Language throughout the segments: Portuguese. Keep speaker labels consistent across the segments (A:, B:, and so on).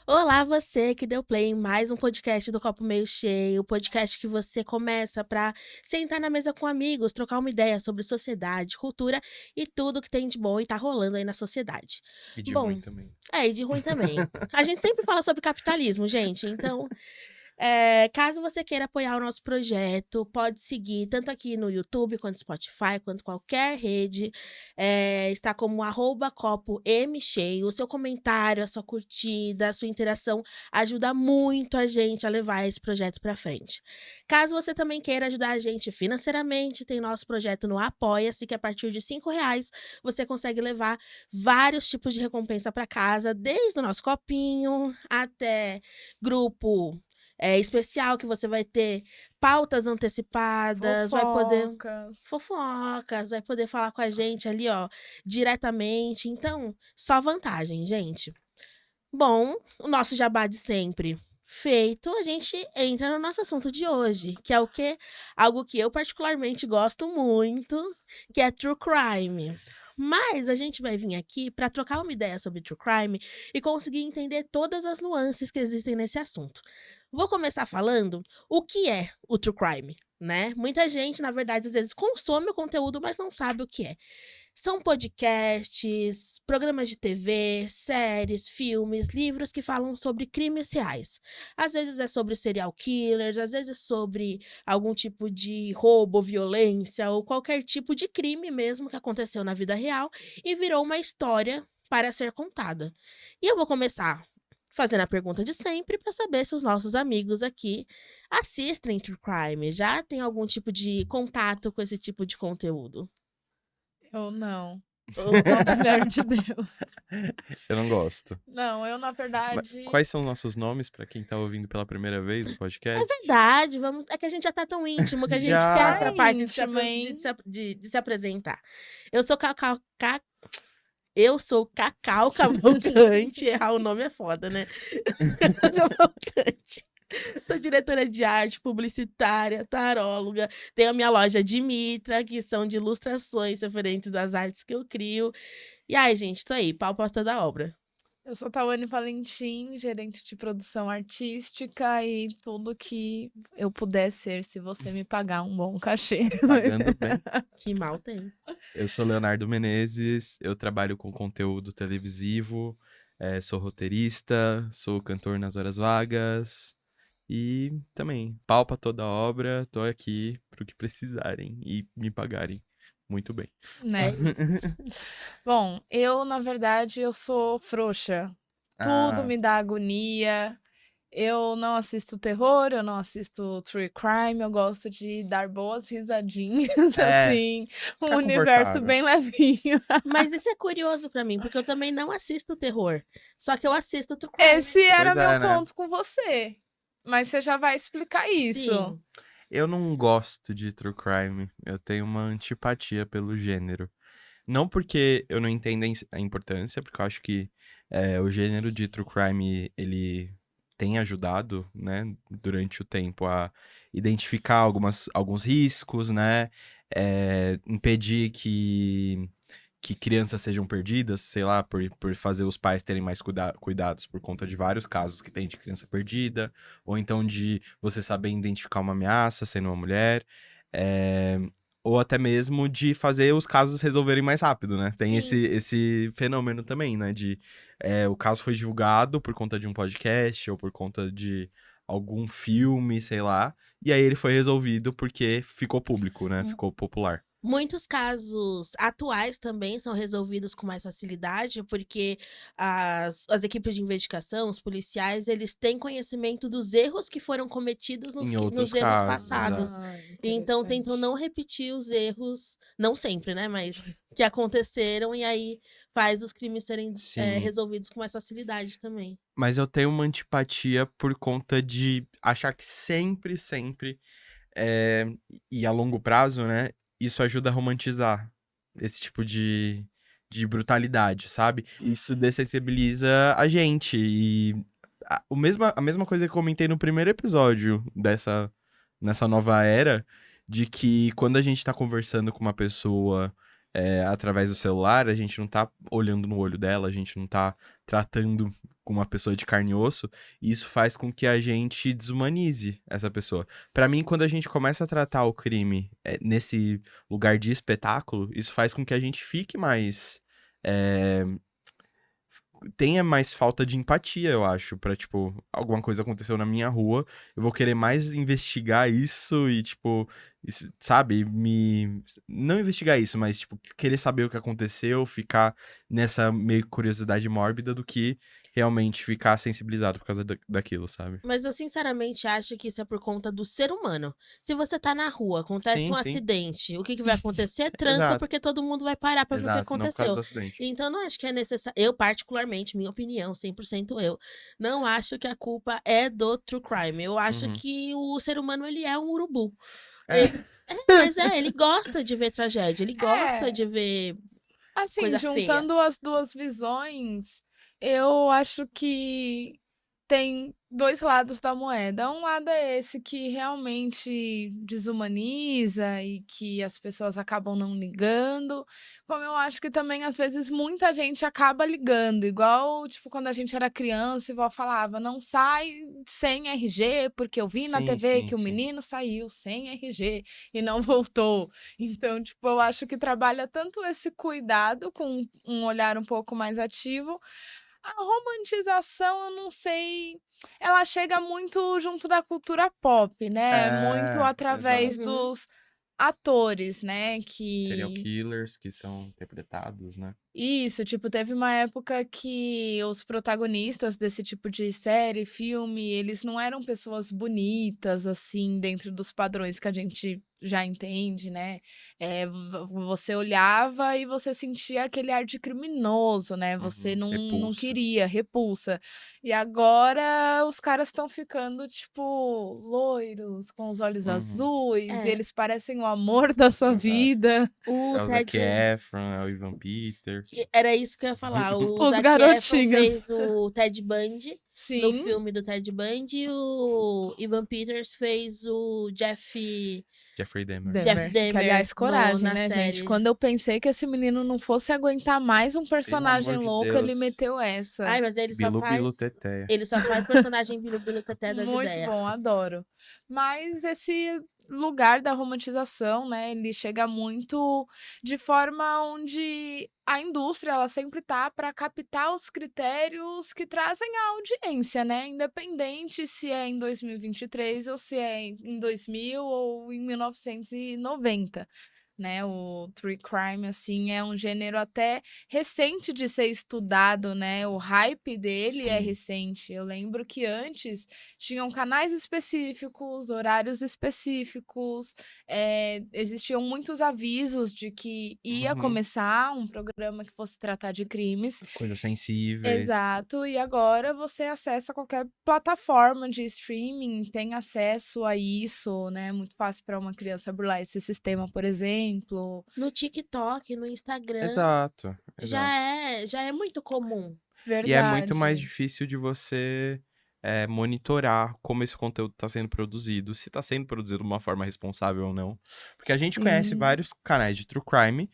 A: Olá, você que deu play em mais um podcast do Copo Meio Cheio, o podcast que você começa para sentar na mesa com amigos, trocar uma ideia sobre sociedade, cultura e tudo que tem de bom e tá rolando aí na sociedade.
B: E de ruim
A: Bom,
B: também.
A: e de ruim também. A gente sempre fala sobre capitalismo, gente, então caso você queira apoiar o nosso projeto, pode seguir tanto aqui no YouTube, quanto Spotify, quanto qualquer rede. Está como @copomcheio. O seu comentário, a sua curtida, a sua interação ajuda muito a gente a levar esse projeto para frente. Caso você também queira ajudar a gente financeiramente, tem nosso projeto no Apoia-se, que a partir de R$ 5 você consegue levar vários tipos de recompensa para casa, desde o nosso copinho até grupo especial, que você vai ter pautas antecipadas, vai poder fofocas, vai poder falar com a gente ali, ó, diretamente. Então, só vantagem, gente. Bom, o nosso jabá de sempre feito, a gente entra no nosso assunto de hoje, que é o quê? Algo que eu particularmente gosto muito, que é true crime. Mas a gente vai vir aqui para trocar uma ideia sobre true crime e conseguir entender todas as nuances que existem nesse assunto. Vou começar falando o que é o true crime, né? Muita gente, na verdade, às vezes consome o conteúdo, mas não sabe o que é. São podcasts, programas de TV, séries, filmes, livros que falam sobre crimes reais. Às vezes é sobre serial killers, às vezes é sobre algum tipo de roubo, violência ou qualquer tipo de crime mesmo que aconteceu na vida real e virou uma história para ser contada. E eu vou começar fazendo a pergunta de sempre para saber se os nossos amigos aqui assistem True Crime, já tem algum tipo de contato com esse tipo de conteúdo.
C: Eu não. Eu sou uma mulher de Deus.
B: Eu não gosto.
C: Não, eu, na verdade.
B: Quais são nossos nomes pra quem tá ouvindo pela primeira vez o
A: É
B: podcast?
A: verdade, é que a gente já tá tão íntimo que a gente
B: Já.
A: quer essa parte
C: Íntimo, hein?
A: de se apresentar. Eu sou eu sou Cacau Cavalcante, errar o nome é foda, né? Cacau Cavalcante. Sou diretora de arte, publicitária, taróloga. Tenho a minha loja de Mitra, que são de ilustrações referentes às artes que eu crio. E ai, gente, tô aí, pau pra toda obra.
C: Eu sou Tawane Valentim, gerente de produção artística e tudo que eu puder ser se você me pagar um bom cachê.
B: Pagando bem.
A: Que mal tem.
B: Eu sou Leonardo Menezes, eu trabalho com conteúdo televisivo, sou roteirista, sou cantor nas horas vagas e também pau pra toda obra, tô aqui pro que precisarem e me pagarem muito bem.
C: Né? Bom, eu, na verdade, eu sou frouxa. Tudo
B: Ah,
C: me dá agonia. Eu não assisto terror, eu não assisto true crime, eu gosto de dar boas risadinhas, assim, um
B: ficar
C: universo
B: confortável.
C: bem levinho.
A: Mas isso é curioso pra mim, porque eu também não assisto terror. Só que eu assisto true crime.
C: Esse era
B: Pois é,
C: meu
B: né?
C: ponto com você. Mas você já vai explicar isso.
A: Sim.
B: Eu não gosto de true crime. Eu tenho uma antipatia pelo gênero. Não porque eu não entendo a importância, porque eu acho que o gênero de true crime, ele tem ajudado, né, durante o tempo a identificar alguns riscos, né, impedir que crianças sejam perdidas, sei lá, por fazer os pais terem mais cuidados por conta de vários casos que tem de criança perdida, ou então de você saber identificar uma ameaça sendo uma mulher, ou até mesmo de fazer os casos resolverem mais rápido, né? Tem esse fenômeno também, né? O caso foi divulgado por conta de um podcast ou por conta de algum filme, sei lá, e aí ele foi resolvido porque ficou público, né? Ficou popular.
A: Muitos casos atuais também são resolvidos com mais facilidade, porque as equipes de investigação, os policiais, eles têm conhecimento dos erros que foram cometidos
B: Em outros
A: nos erros
B: casos,
A: passados. Então tentam não repetir os erros, não sempre, né? Mas que aconteceram, e aí faz os crimes serem
B: Sim.
A: resolvidos com mais facilidade também.
B: Mas eu tenho uma antipatia por conta de achar que sempre, e a longo prazo, né, isso ajuda a romantizar esse tipo de brutalidade, sabe? Isso dessensibiliza a gente e a mesma coisa que eu comentei no primeiro episódio nessa nova era, de que quando a gente tá conversando com uma pessoa através do celular, a gente não tá olhando no olho dela, a gente não tá tratando com uma pessoa de carne e osso, e isso faz com que a gente desumanize essa pessoa. Pra mim, quando a gente começa a tratar o crime nesse lugar de espetáculo, isso faz com que a gente fique mais... tenha mais falta de empatia, eu acho, pra, tipo, alguma coisa aconteceu na minha rua, eu vou querer mais investigar isso e, tipo, isso, sabe, não investigar isso, mas, tipo, querer saber o que aconteceu, ficar nessa meio curiosidade mórbida do que realmente ficar sensibilizado por causa daquilo, sabe?
A: Mas eu sinceramente acho que isso é por conta do ser humano. Se você tá na rua, acontece
B: Sim,
A: um
B: sim.
A: acidente, o que vai acontecer é trânsito,
B: Exato.
A: porque todo mundo vai parar pra ver o que
B: Exato, não por causa
A: aconteceu.
B: do acidente.
A: Então, eu não acho que é necessário. Eu, particularmente, minha opinião, 100% eu, não acho que a culpa é do true crime. Eu acho
B: Uhum.
A: que o ser humano, ele é um urubu.
B: É.
A: Ele gosta de ver tragédia, ele gosta de ver
C: Assim,
A: coisa feia.
C: juntando as duas visões, eu acho que tem dois lados da moeda. Um lado é esse que realmente desumaniza e que as pessoas acabam não ligando. Como eu acho que também, às vezes, muita gente acaba ligando. Igual, tipo, quando a gente era criança, a vó falava, não sai sem RG, porque eu vi na
B: Sim,
C: TV
B: sim,
C: que o
B: sim.
C: menino saiu sem RG e não voltou. Então, tipo, eu acho que trabalha tanto esse cuidado com um olhar um pouco mais ativo. A romantização, eu não sei, ela chega muito junto da cultura pop, né? Muito através
B: Exato.
A: Uhum.
C: dos atores, né?
B: Serial
C: Que
B: killers que são interpretados, né?
C: isso, tipo, teve uma época que os protagonistas desse tipo de série, filme, eles não eram pessoas bonitas, assim, dentro dos padrões que a gente já entende, né? Você olhava e você sentia aquele ar de criminoso, né? Você não
B: Repulsa.
C: queria, repulsa. E agora os caras estão ficando, tipo, loiros, com os olhos azuis, e
A: É.
C: eles parecem o amor da sua
B: Exato.
C: vida.
A: O
B: É o Zac
A: Ted...
B: Efron, é o Ivan Peters.
A: Era isso que eu ia falar. O
C: Os
A: Zac Efron
C: garotinhos.
A: fez o Ted Bundy no
C: Sim.
A: filme do Ted Bundy, e o Ivan Peters fez o
B: Jeffrey Dahmer.
A: Jeff
C: Que,
A: Dahmer
C: aliás, coragem,
A: na
C: né, gente?
A: série.
C: Quando eu pensei que esse menino não fosse aguentar mais um personagem
B: amor de
C: louco, ele
B: Deus.
C: meteu essa.
A: Ai, mas ele só
B: Bilu Bilu
A: faz...
B: Teteia.
A: Ele só faz personagem Bilu Bilu Teté das
C: Muito
A: ideias.
C: bom, adoro. Mas esse lugar da romantização, né, ele chega muito de forma onde a indústria, ela sempre tá para captar os critérios que trazem a audiência, né? Independente se é em 2023 ou se é em 2000 ou em 1990. Né, o true crime, assim, é um gênero até recente de ser estudado, né? O hype dele é
B: Sim.
C: recente. Eu lembro que antes tinham canais específicos, horários específicos, existiam muitos avisos de que ia começar um programa que fosse tratar de crimes.
B: Coisas sensíveis.
C: Exato, e agora você acessa qualquer plataforma de streaming, tem acesso a isso, né? É muito fácil para uma criança burlar esse sistema, por exemplo.
A: No TikTok, no Instagram,
B: Exato.
A: já é muito comum.
C: Verdade.
B: E é muito mais difícil de você monitorar como esse conteúdo está sendo produzido, se está sendo produzido de uma forma responsável ou não. Porque a gente conhece
C: Sim.
B: vários canais de true crime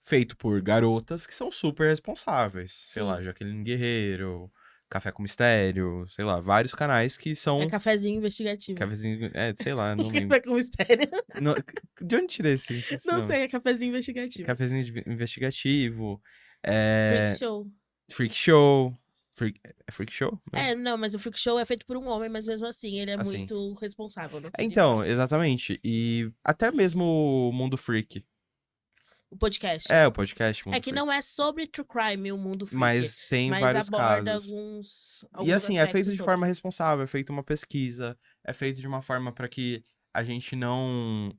B: feito por garotas que são super responsáveis. Sei lá,
A: Sim.
B: Jaqueline Guerreiro, Café com Mistério, sei lá, vários canais que são...
A: É cafezinho investigativo.
B: Cafezinho, sei lá, não lembro.
A: Café com mistério.
B: De onde tirei esse
A: Não
B: nome?
A: sei, é cafezinho investigativo.
B: Cafezinho investigativo.
A: Freak Show.
B: Freak Show. É Freak Show?
A: Não, mas o Freak Show é feito por um homem, mas mesmo assim, ele é
B: Assim.
A: muito responsável. Não?
B: Então, exatamente. E até mesmo o Mundo Freak.
A: O podcast.
B: É, o podcast Mundo
A: É que
B: Freak.
A: não é sobre true crime o mundo freak.
B: Mas tem
A: mas
B: vários
A: aborda
B: casos.
A: alguns
B: E assim, é
A: aspectos
B: feito de
A: sobre.
B: forma responsável, é feito uma pesquisa, é feito de uma forma para que a gente não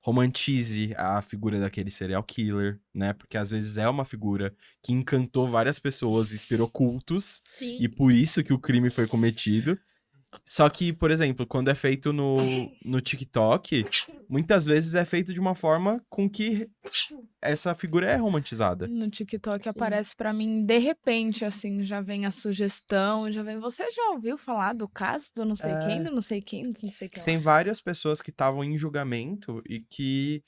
B: romantize a figura daquele serial killer, né? Porque às vezes é uma figura que encantou várias pessoas, inspirou cultos,
A: Sim.
B: e por isso que o crime foi cometido. Só que, por exemplo, quando é feito no TikTok, muitas vezes é feito de uma forma com que essa figura é romantizada.
C: No TikTok
A: Sim.
C: aparece pra mim, de repente, assim, já vem a sugestão, já vem. Você já ouviu falar do caso do não sei quem, do não sei quem, do não sei quem lá?
B: Tem várias pessoas que estavam em julgamento e que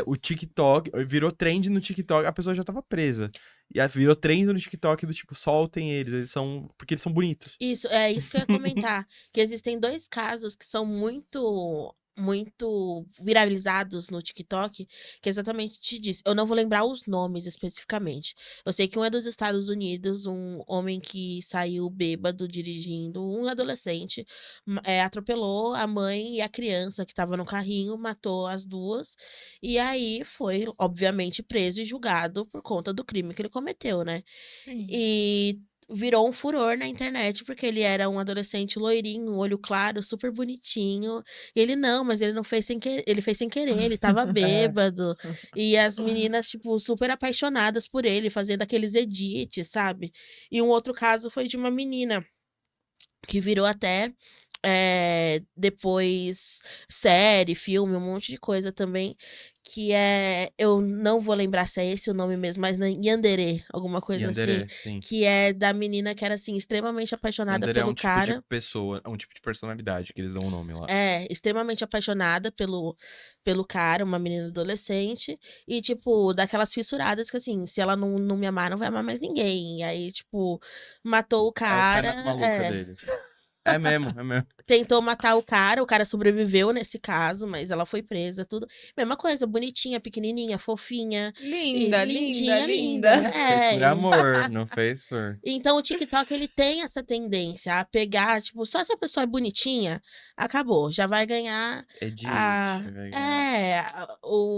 B: o TikTok virou trend no TikTok, a pessoa já tava presa. E virou trend no TikTok do tipo, soltem eles porque eles são bonitos.
A: Isso, é isso que eu ia comentar. Que existem 2 casos que são muito viralizados no TikTok, que exatamente te disse. Eu não vou lembrar os nomes especificamente. Eu sei que um é dos Estados Unidos, um homem que saiu bêbado dirigindo, um adolescente, atropelou a mãe e a criança que estava no carrinho, matou as duas, e aí foi, obviamente, preso e julgado por conta do crime que ele cometeu, né?
C: Sim.
A: E virou um furor na internet, porque ele era um adolescente loirinho, olho claro, super bonitinho. E ele não, mas ele não fez sem querer, ele fez sem querer, ele tava bêbado. E as meninas, tipo, super apaixonadas por ele, fazendo aqueles edits, sabe? E um outro caso foi de uma menina que virou até depois série, filme, um monte de coisa também, que eu não vou lembrar se é esse o nome mesmo, mas Yandere, alguma coisa assim,
B: Yandere, sim.
A: que é da menina que era, assim, extremamente apaixonada
B: Yandere é
A: pelo
B: um tipo
A: cara.
B: de pessoa, é um tipo de personalidade que eles dão o nome lá.
A: Extremamente apaixonada pelo cara, uma menina adolescente, e, tipo, daquelas fissuradas que, assim, se ela não me amar, não vai amar mais ninguém. E aí, tipo, matou o
B: É
A: cara.
B: o pernas maluca deles. É mesmo, é mesmo.
A: Tentou matar o cara sobreviveu nesse caso, mas ela foi presa, tudo. Mesma coisa, bonitinha, pequenininha, fofinha.
C: Linda,
A: lindinha,
C: linda, linda.
B: Fez por amor, não fez por...
A: Então o TikTok, ele tem essa tendência a pegar, tipo, só se a pessoa é bonitinha, acabou, já vai ganhar
B: Edit,
A: a...
B: vai ganhar.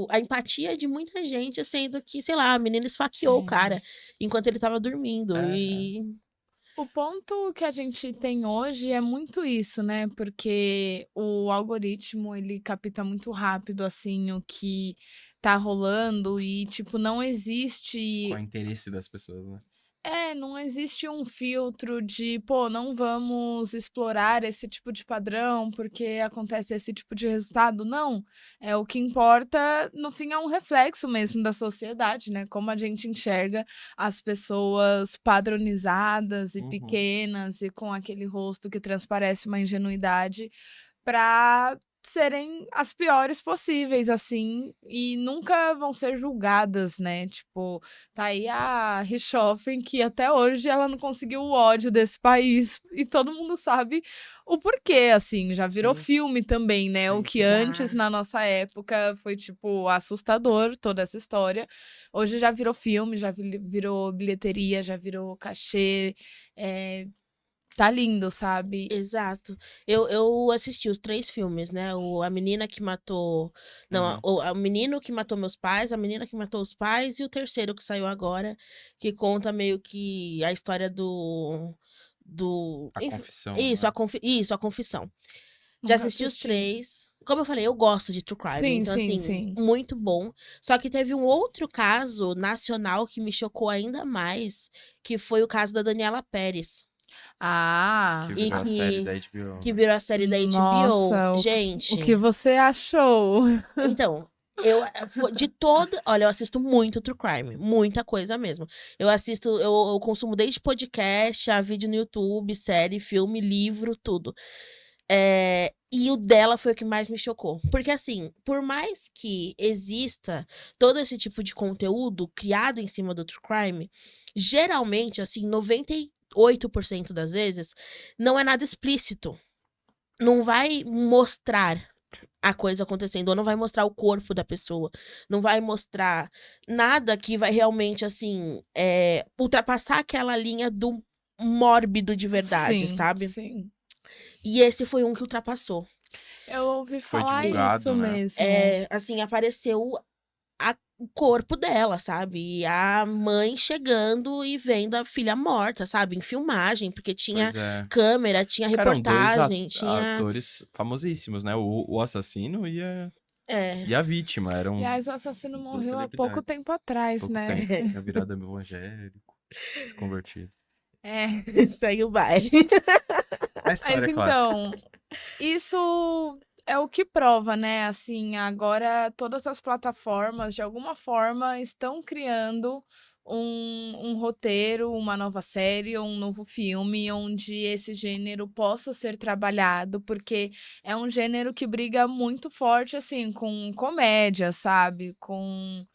A: a empatia de muita gente, sendo que, sei lá, a menina esfaqueou o cara enquanto ele tava dormindo. E
C: O ponto que a gente tem hoje é muito isso, né? Porque o algoritmo, ele capta muito rápido, assim, o que tá rolando e, tipo, não existe...
B: Qual é o interesse das pessoas, né?
C: Não existe um filtro de, pô, não vamos explorar esse tipo de padrão porque acontece esse tipo de resultado. Não. O que importa, no fim, é um reflexo mesmo da sociedade, né? Como a gente enxerga as pessoas padronizadas e pequenas e com aquele rosto que transparece uma ingenuidade para serem as piores possíveis, assim, e nunca vão ser julgadas, né? Tipo, tá aí a Richthofen, que até hoje ela não conseguiu o ódio desse país, e todo mundo sabe o porquê, assim, já virou filme também, né? O que antes, na nossa época, foi, tipo, assustador, toda essa história. Hoje já virou filme, já virou bilheteria, já virou cachê, tá lindo, sabe?
A: exato. Eu assisti os 3 filmes, né? A menina que matou. Não, o menino que matou meus pais, a menina que matou os pais, e o terceiro que saiu agora, que conta meio que a história do.
B: A confissão.
A: Isso,
B: né?
A: a confissão. Já assisti os 3. Como eu falei, eu gosto de True Crime.
C: Sim,
A: Então,
C: sim,
A: assim,
C: sim.
A: muito bom. Só que teve um outro caso nacional que me chocou ainda mais, que foi o caso da Daniela Pérez.
B: Que
A: E
B: virou a série da HBO.
A: que virou a série da HBO.
C: Nossa,
A: Gente,
C: o que você achou?
A: então, de todo. Olha, eu assisto muito True Crime. Muita coisa mesmo. Eu consumo desde podcast, a vídeo no YouTube, série, filme, livro, tudo. E o dela foi o que mais me chocou. Porque, assim, por mais que exista todo esse tipo de conteúdo criado em cima do True Crime, geralmente, assim, 98% das vezes, não é nada explícito. Não vai mostrar a coisa acontecendo, ou não vai mostrar o corpo da pessoa, não vai mostrar nada que vai realmente, assim, ultrapassar aquela linha do mórbido de verdade,
C: Sim,
A: sabe?
C: sim.
A: E esse foi um que ultrapassou.
C: Eu ouvi
B: Foi
C: falar
B: divulgado,
C: isso
B: né?
C: mesmo.
A: Assim, apareceu o corpo dela, sabe? E a mãe chegando e vendo a filha morta, sabe? Em filmagem, porque tinha
B: Pois é.
A: câmera, tinha
B: Eram dois
A: reportagem, tinha...
B: atores famosíssimos, né? O assassino e a vítima. Eram
C: Aliás, o assassino
B: duas
C: morreu há pouco
B: celebridades.
C: tempo atrás,
B: Pouco
C: né?
B: tempo. Tinha virado evangélico, se convertido.
A: Segue o baile.
B: A história
C: Mas
B: é clássica.
C: então, isso é o que prova, né? Assim, agora todas as plataformas, de alguma forma, estão criando um roteiro, uma nova série ou um novo filme onde esse gênero possa ser trabalhado, porque é um gênero que briga muito forte, assim, com comédia, sabe? Com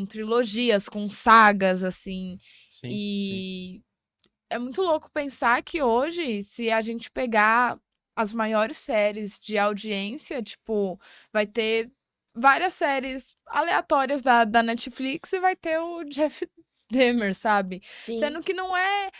C: trilogias, com sagas, assim.
B: Sim, sim.
C: E é muito louco pensar que hoje, se a gente pegar as maiores séries de audiência, tipo, vai ter várias séries aleatórias da Netflix e vai ter o Jeff Dahmer, sabe?
A: Sim.
C: Sendo que não é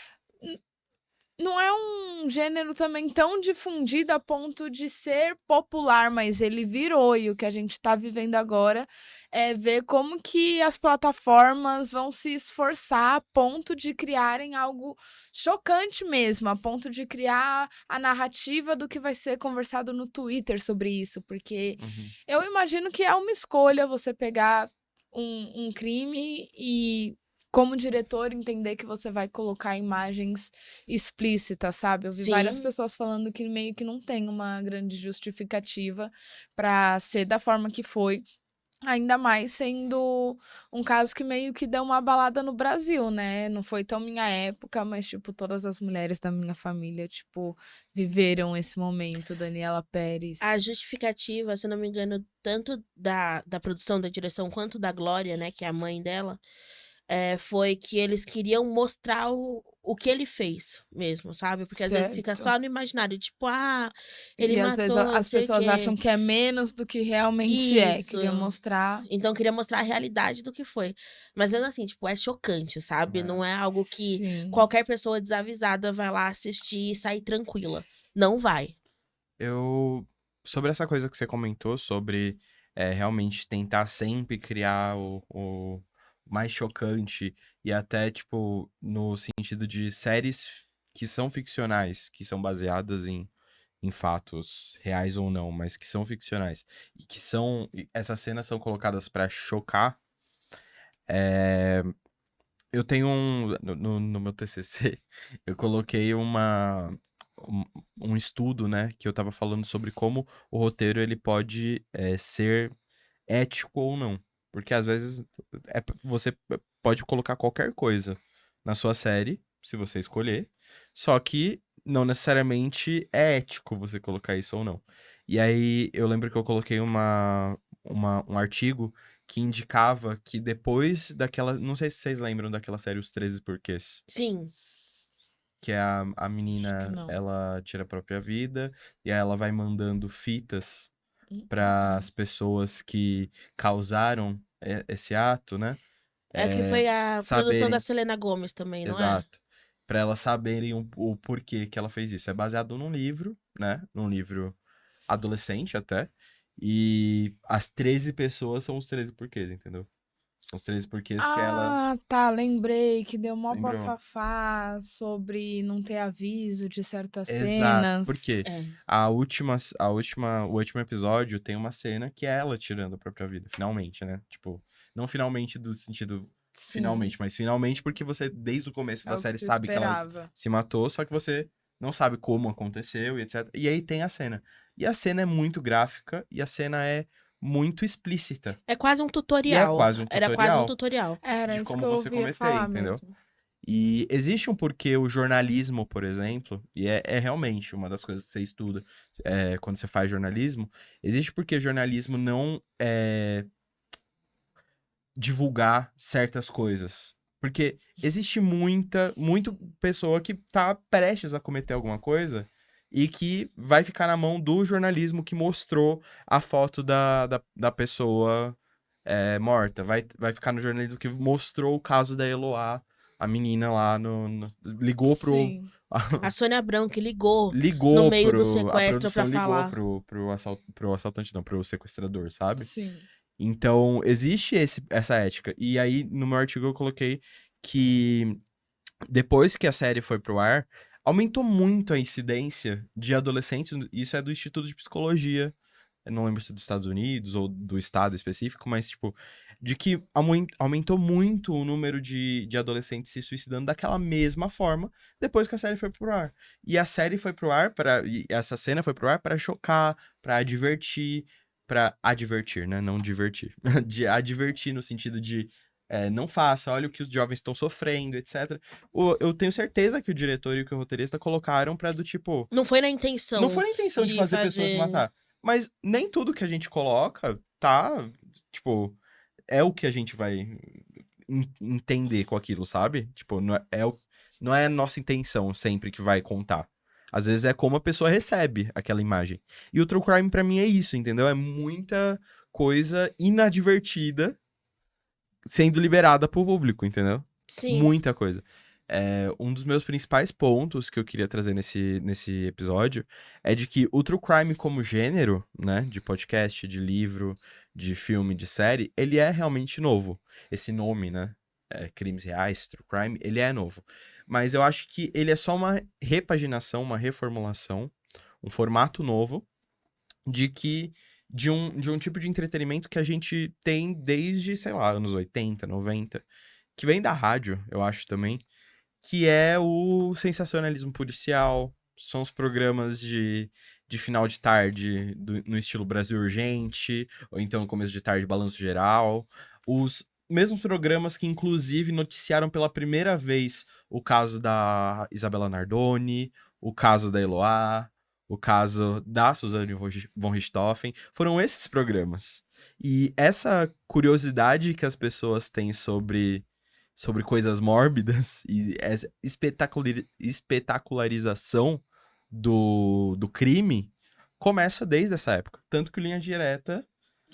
C: um gênero também tão difundido a ponto de ser popular, mas ele virou. E o que a gente está vivendo agora é ver como que as plataformas vão se esforçar a ponto de criarem algo chocante mesmo, a ponto de criar a narrativa do que vai ser conversado no Twitter sobre isso. Porque
B: Uhum.
C: eu imagino que é uma escolha você pegar um crime e, como diretor, entender que você vai colocar imagens explícitas, sabe? Eu vi várias
A: Sim.
C: pessoas falando que meio que não tem uma grande justificativa pra ser da forma que foi. Ainda mais sendo um caso que meio que deu uma abalada no Brasil, né? Não foi tão minha época, mas, tipo, todas as mulheres da minha família, tipo, viveram esse momento. Daniela Pérez.
A: A justificativa, se eu não me engano, tanto da produção, da direção, quanto da Glória, né, que é a mãe dela, foi que eles queriam mostrar o que ele fez mesmo, sabe? Porque às vezes fica
C: Certo.
A: só no imaginário, tipo, ele
C: E às vezes
A: matou, não
C: as
A: sei o
C: pessoas acham
A: quê.
C: que é menos do que realmente é.
A: Isso.
C: Queria mostrar.
A: Então queria mostrar a realidade do que foi. Mas mesmo assim, tipo, é chocante, sabe?
B: É.
A: Não é algo que
C: Sim.
A: qualquer pessoa desavisada vai lá assistir e sair tranquila. Não vai.
B: Sobre essa coisa que você comentou, sobre realmente tentar sempre criar o mais chocante e até, tipo, no sentido de séries que são ficcionais, que são baseadas em fatos reais ou não, mas que são ficcionais e que essas cenas são colocadas pra chocar. Eu tenho no meu TCC, eu coloquei um, um estudo, né, que eu tava falando sobre como o roteiro ele pode ser ético ou não. Porque às vezes você pode colocar qualquer coisa na sua série, se você escolher, só que não necessariamente é ético você colocar isso ou não. E aí eu lembro que eu coloquei um artigo que indicava que depois daquela. Não sei se vocês lembram daquela série Os 13 Porquês.
A: Sim.
B: Que é a
C: Acho que
B: menina,
C: não.
B: ela tira a própria vida, e aí ela vai mandando fitas para
C: Hum.
B: as pessoas que causaram esse ato, né?
A: É que foi a produção da
B: Saberem,
A: Selena Gomez também, não é?
B: exato. Para elas saberem o porquê que ela fez isso. É baseado num livro, né? Num livro adolescente até. E as 13 pessoas são os 13 porquês, entendeu? São os 13 porquês que ela.
C: Ah, tá, lembrei que deu mó
B: Lembrou?
C: bafafá sobre não ter aviso de certas
B: Exato. Por
C: cenas.
B: quê?
A: É.
B: O último episódio tem uma cena que é ela tirando a própria vida, finalmente, né? Tipo, não finalmente do sentido
C: Sim,
B: finalmente, mas finalmente porque você, desde o começo
C: é
B: da
C: o que
B: série,
C: se
B: sabe que ela
C: esperava.
B: se matou, só que você não sabe como aconteceu e etc. E aí tem a cena. E a cena é muito gráfica e a cena é muito explícita.
A: É quase um
B: E é
A: tutorial.
B: quase um
A: Era quase um
B: tutorial
A: tutorial.
C: Era
B: de
C: isso que
B: como
C: eu
B: você
C: ouvia
B: cometer,
C: falar
B: entendeu?
C: mesmo.
B: E existe um porquê o jornalismo, por exemplo, e é realmente uma das coisas que você estuda quando você faz jornalismo, existe porque o jornalismo não divulgar certas coisas. Porque existe muita pessoa que tá prestes a cometer alguma coisa e que vai ficar na mão do jornalismo que mostrou a foto da pessoa morta. Vai ficar no jornalismo que mostrou o caso da Eloá, a menina lá ligou pro.
C: Sim.
A: A Sônia Abrão que ligou no
B: Ligou
A: meio do
B: a
A: sequestro pra
B: produção ligou
A: falar.
B: pro assaltante, não, pro sequestrador, sabe?
C: Sim.
B: Então, existe essa ética. E aí, no meu artigo, eu coloquei que depois que a série foi pro ar, aumentou muito a incidência de adolescentes. Isso é do Instituto de Psicologia. Eu não lembro se é dos Estados Unidos ou do estado específico, mas, tipo, de que aumentou muito o número de adolescentes se suicidando daquela mesma forma depois que a série foi pro ar. E a série foi pro ar e essa cena foi pro ar para chocar, para advertir, né? Não divertir. De advertir no sentido de não faça, olha o que os jovens estão sofrendo, etc. Eu tenho certeza que o diretor e o que o roteirista colocaram pra do tipo...
A: Não foi na intenção
B: Não foi na intenção de fazer pessoas se matar. Mas nem tudo que a gente coloca tá, tipo, é o que a gente vai entender com aquilo, sabe? Tipo, não é a nossa intenção sempre que vai contar. Às vezes é como a pessoa recebe aquela imagem. E o True Crime pra mim é isso, entendeu? É muita coisa inadvertida sendo liberada pro público, entendeu?
A: Sim.
B: Muita coisa. Um dos meus principais pontos que eu queria trazer nesse episódio é de que o True Crime como gênero, né, de podcast, de livro, de filme, de série, ele é realmente novo. Esse nome, né, Crimes Reais, True Crime, ele é novo. Mas eu acho que ele é só uma repaginação, uma reformulação, um formato novo de um tipo de entretenimento que a gente tem desde, sei lá, anos 80, 90, que vem da rádio, eu acho também, que é o sensacionalismo policial, são os programas de final de tarde no estilo Brasil Urgente, ou então começo de tarde Balanço Geral, os mesmos programas que inclusive noticiaram pela primeira vez o caso da Isabela Nardoni, o caso da Eloá, o caso da Suzane von Richthofen, foram esses programas. E essa curiosidade que as pessoas têm sobre coisas mórbidas e essa espetacularização do crime começa desde essa época. Tanto que o Linha Direta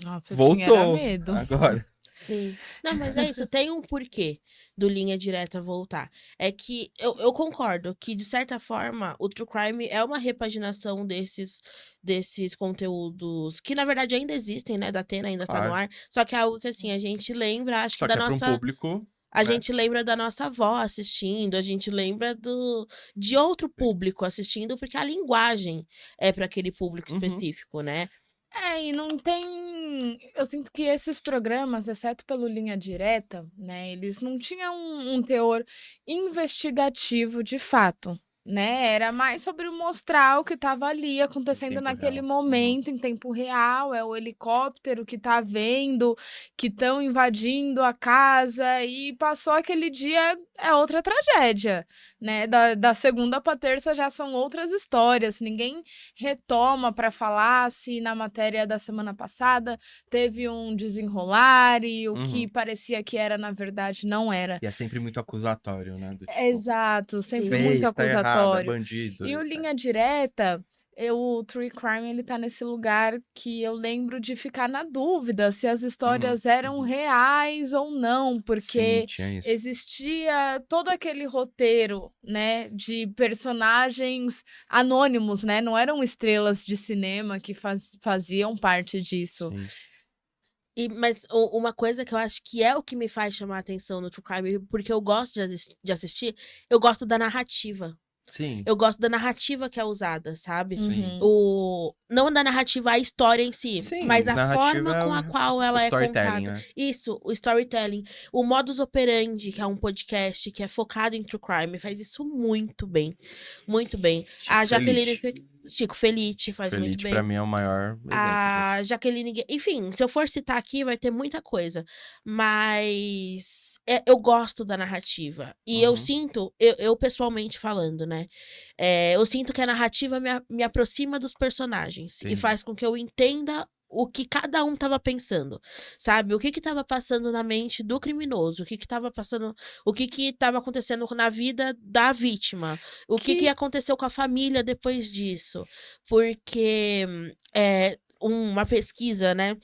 C: Nossa, eu
B: voltou
C: tinha era medo.
B: agora.
A: Sim. Não, mas é isso, tem um porquê do Linha Direta voltar. É que eu concordo que, de certa forma, o True Crime é uma repaginação desses conteúdos que, na verdade, ainda existem, né? Da Atena ainda tá no
B: Claro.
A: ar. Só que é algo que, assim, a gente lembra, acho
B: Só
A: que
B: que
A: da
B: é pra um
A: nossa.
B: público,
A: A
B: né?
A: gente lembra da nossa avó assistindo, a gente lembra de outro público assistindo, porque a linguagem é para aquele público
B: Uhum.
A: específico, né?
C: E não tem. Eu sinto que esses programas, exceto pelo Linha Direta, né, eles não tinham um teor investigativo de fato. Né? Era mais sobre mostrar o que estava ali acontecendo
B: tempo
C: naquele
B: real.
C: momento, em tempo real. É o helicóptero que tá vendo, que estão invadindo a casa, e passou aquele dia, é outra tragédia. Né? Da segunda para terça já são outras histórias. Ninguém retoma para falar se na matéria da semana passada teve um desenrolar e o que parecia que era, na verdade, não era.
B: E é sempre muito acusatório, né? Do tipo,
C: Exato, sempre
A: Sim.
C: muito
B: tá errado, é
C: acusatório.
B: bandido.
C: E o
B: etc.
C: Linha Direta, o True Crime, ele tá nesse lugar que eu lembro de ficar na dúvida se as histórias eram reais ou não,
B: Sim,
C: porque
B: tinha isso.
C: existia todo aquele roteiro, né, de personagens anônimos, né, não eram estrelas de cinema que faziam parte disso.
B: Sim.
A: Mas uma coisa que eu acho que é o que me faz chamar a atenção no True Crime, porque eu gosto de assistir, eu gosto da narrativa.
B: Sim.
A: Eu gosto da narrativa que é usada, sabe?
B: Sim.
A: Não da narrativa, a história em si,
B: Sim,
A: mas a
B: narrativa
A: forma com a qual
B: o
A: ela é
B: storytelling,
A: contada.
B: né?
A: Isso, o storytelling. O Modus Operandi, que é um podcast que é focado em True Crime, faz isso muito bem. Muito bem. A Jaqueline... Chico Felitti faz muito
B: Felitti,
A: bem.
B: pra mim, é o maior exemplo disso.
A: A Jaqueline... Enfim, se eu for citar aqui, vai ter muita coisa. Mas eu gosto da narrativa. E eu sinto, eu pessoalmente falando, né? Eu sinto que a narrativa me aproxima dos personagens.
B: Entendi.
A: E faz com que eu entenda o que cada um tava pensando, sabe? O que tava passando na mente do criminoso, o que tava passando, o que tava acontecendo na vida da vítima, o que aconteceu com a família depois disso. Porque uma pesquisa, né?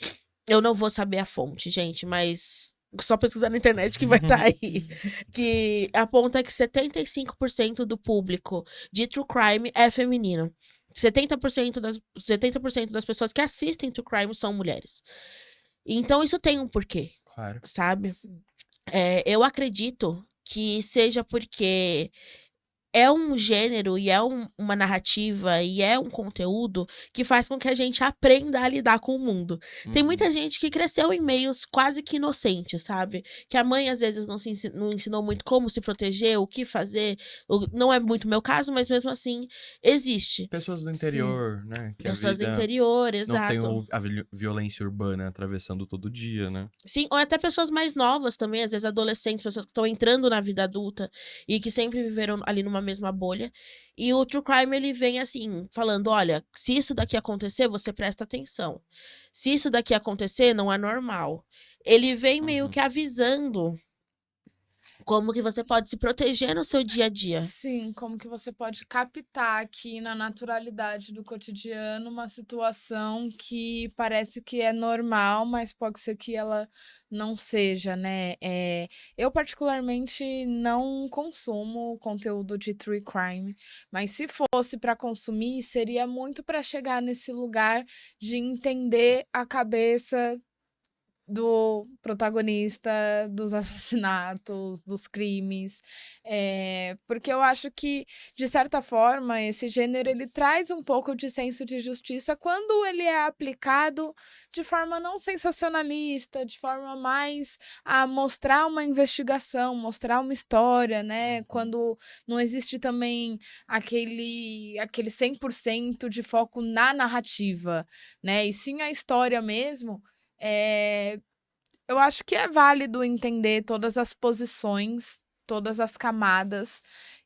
A: Eu não vou saber a fonte, gente, mas só pesquisar na internet que vai estar aí. Que aponta que 75% do público de True Crime é feminino. 70% das pessoas que assistem True Crime são mulheres. Então isso tem um porquê,
B: Claro.
A: sabe? Eu acredito que seja porque é um gênero e é uma narrativa e é um conteúdo que faz com que a gente aprenda a lidar com o mundo. Tem
B: Uhum.
A: muita gente que cresceu em meios quase que inocentes, sabe? Que a mãe às vezes não ensinou muito como se proteger, o que fazer. Não é muito meu caso, mas mesmo assim existe.
B: Pessoas do
C: Sim.
B: interior, né? Que a
A: Pessoas do
B: vida
A: interior,
B: não tem
A: exato.
B: a violência urbana atravessando todo dia, né?
A: Sim, ou até pessoas mais novas também, às vezes adolescentes, pessoas que estão entrando na vida adulta e que sempre viveram ali numa mesma bolha. E o True Crime, ele vem assim, falando: olha, se isso daqui acontecer, você presta atenção. Se isso daqui acontecer, não é normal. Ele vem meio
B: Uhum.
A: que avisando como que você pode se proteger no seu dia a dia.
C: Sim, como que você pode captar aqui na naturalidade do cotidiano uma situação que parece que é normal, mas pode ser que ela não seja, né? Eu particularmente não consumo conteúdo de true crime, mas se fosse para consumir, seria muito para chegar nesse lugar de entender a cabeça do protagonista, dos assassinatos, dos crimes, porque eu acho que, de certa forma, esse gênero ele traz um pouco de senso de justiça quando ele é aplicado de forma não sensacionalista, de forma mais a mostrar uma investigação, mostrar uma história, né, quando não existe também aquele 100% de foco na narrativa, né, e sim a história mesmo. Eu acho que é válido entender todas as posições, todas as camadas.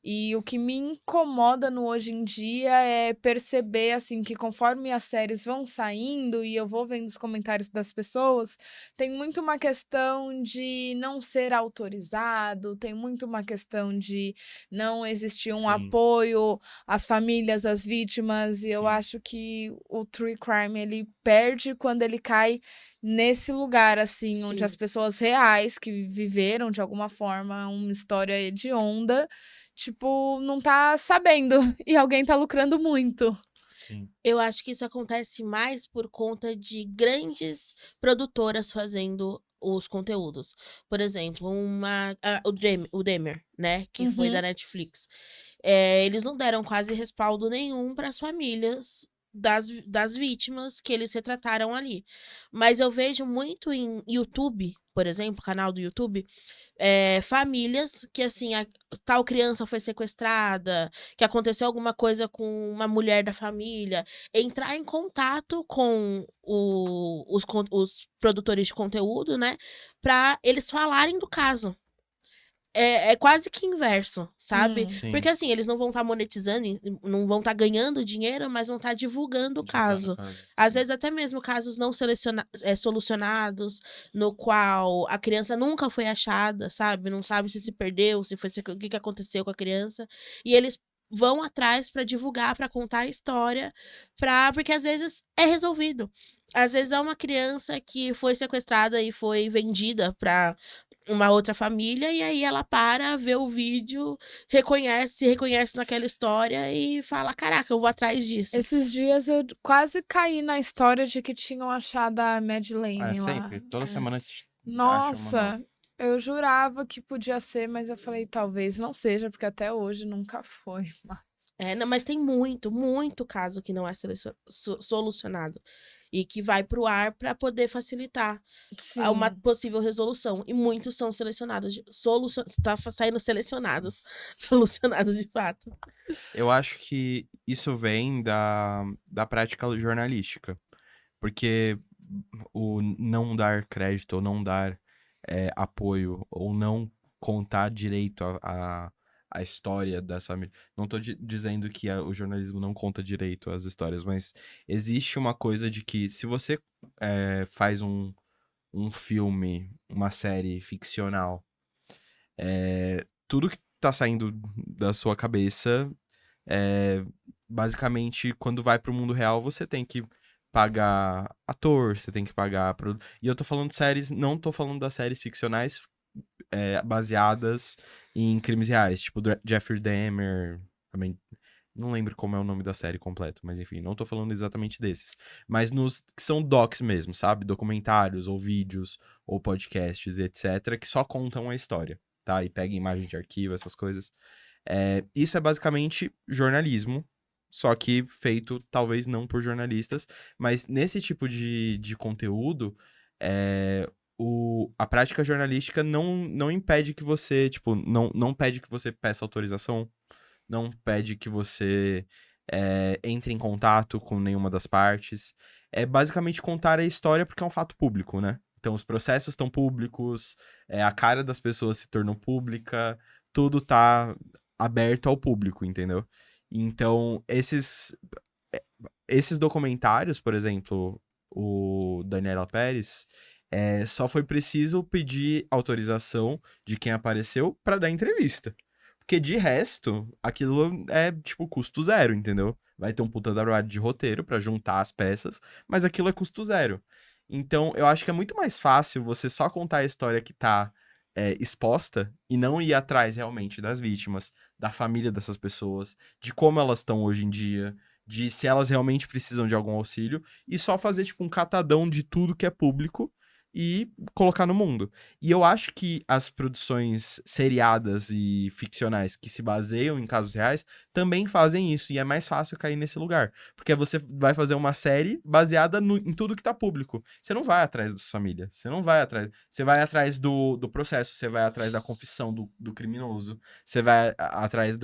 C: E o que me incomoda no hoje em dia é perceber, assim, que conforme as séries vão saindo e eu vou vendo os comentários das pessoas, tem muito uma questão de não ser autorizado, tem muito uma questão de não existir um
B: Sim,
C: apoio às famílias, às vítimas, e eu
B: sim.
C: acho que o true crime, ele perde quando ele cai nesse lugar, assim, onde as
A: Sim.
C: pessoas reais que viveram de alguma forma uma história hedionda, tipo, não tá sabendo e alguém tá lucrando muito.
B: Sim.
A: Eu acho que isso acontece mais por conta de grandes produtoras fazendo os conteúdos. Por exemplo, o Dahmer, né, que foi da
C: Uhum.
A: Netflix. Eles não deram quase respaldo nenhum para as famílias das vítimas que eles retrataram ali. Mas eu vejo muito em YouTube, por exemplo, canal do YouTube, famílias que, assim, tal criança foi sequestrada, que aconteceu alguma coisa com uma mulher da família, entrar em contato com os produtores de conteúdo, né, para eles falarem do caso. É quase que inverso, sabe? Porque
B: Sim.
A: assim, eles não vão estar monetizando, não vão estar ganhando dinheiro, mas vão estar divulgando o
B: Divulgando o
A: caso.
B: caso.
A: Às
B: Sim.
A: vezes até mesmo casos não solucionados, no qual a criança nunca foi achada, sabe? Não sabe se perdeu, o que aconteceu com a criança. E eles vão atrás para divulgar, para contar a história, porque às vezes é resolvido. Às vezes é uma criança que foi sequestrada e foi vendida para uma outra família, e aí ela para, vê o vídeo, se reconhece naquela história e fala: caraca, eu vou atrás disso.
C: Esses dias eu quase caí na história de que tinham achado a Madeleine lá.
B: Sempre. Toda semana acha uma nova.
C: Nossa, eu jurava que podia ser, mas eu falei, talvez não seja, porque até hoje nunca foi.
A: Não, mas tem muito, muito caso que não é solucionado e que vai pro ar para poder facilitar uma
C: Sim.
A: possível resolução. E muitos são selecionados, tá saindo selecionados, solucionados de fato.
B: Eu acho que isso vem da prática jornalística. Porque o não dar crédito, ou não dar apoio, ou não contar direito a história das famílias. Não tô dizendo que o jornalismo não conta direito as histórias, mas existe uma coisa de que se você faz um filme, uma série ficcional, tudo que tá saindo da sua cabeça, basicamente, quando vai pro mundo real, você tem que pagar ator, você tem que pagar... E eu tô falando de séries, não tô falando das séries ficcionais baseadas em crimes reais, tipo Jeffrey Dahmer, também... Não lembro como é o nome da série completo, mas enfim, não tô falando exatamente desses. Mas nos que são docs mesmo, sabe? Documentários, ou vídeos, ou podcasts, etc., que só contam a história, tá? E pega imagem de arquivo, essas coisas. Isso é basicamente jornalismo, só que feito talvez não por jornalistas, mas nesse tipo de conteúdo, a prática jornalística não impede que você, tipo, não pede que você peça autorização, não pede que você entre em contato com nenhuma das partes. É basicamente contar a história porque é um fato público, né? Então os processos estão públicos, a cara das pessoas se tornou pública, tudo tá aberto ao público, entendeu? Então, esses documentários, por exemplo, o Daniela Pérez, só foi preciso pedir autorização de quem apareceu pra dar entrevista. Porque de resto, aquilo é, tipo, custo zero, entendeu? Vai ter um puta trabalho de roteiro pra juntar as peças, mas aquilo é custo zero. Então, eu acho que é muito mais fácil você só contar a história que tá exposta e não ir atrás realmente das vítimas, da família dessas pessoas, de como elas estão hoje em dia, de se elas realmente precisam de algum auxílio, e só fazer, tipo, um catadão de tudo que é público e colocar no mundo. E eu acho que as produções seriadas e ficcionais que se baseiam em casos reais também fazem isso, e é mais fácil cair nesse lugar. Porque você vai fazer uma série baseada em tudo que tá público. Você não vai atrás das famílias, você não vai atrás. Você vai atrás do processo, você vai atrás da confissão do criminoso, você vai atrás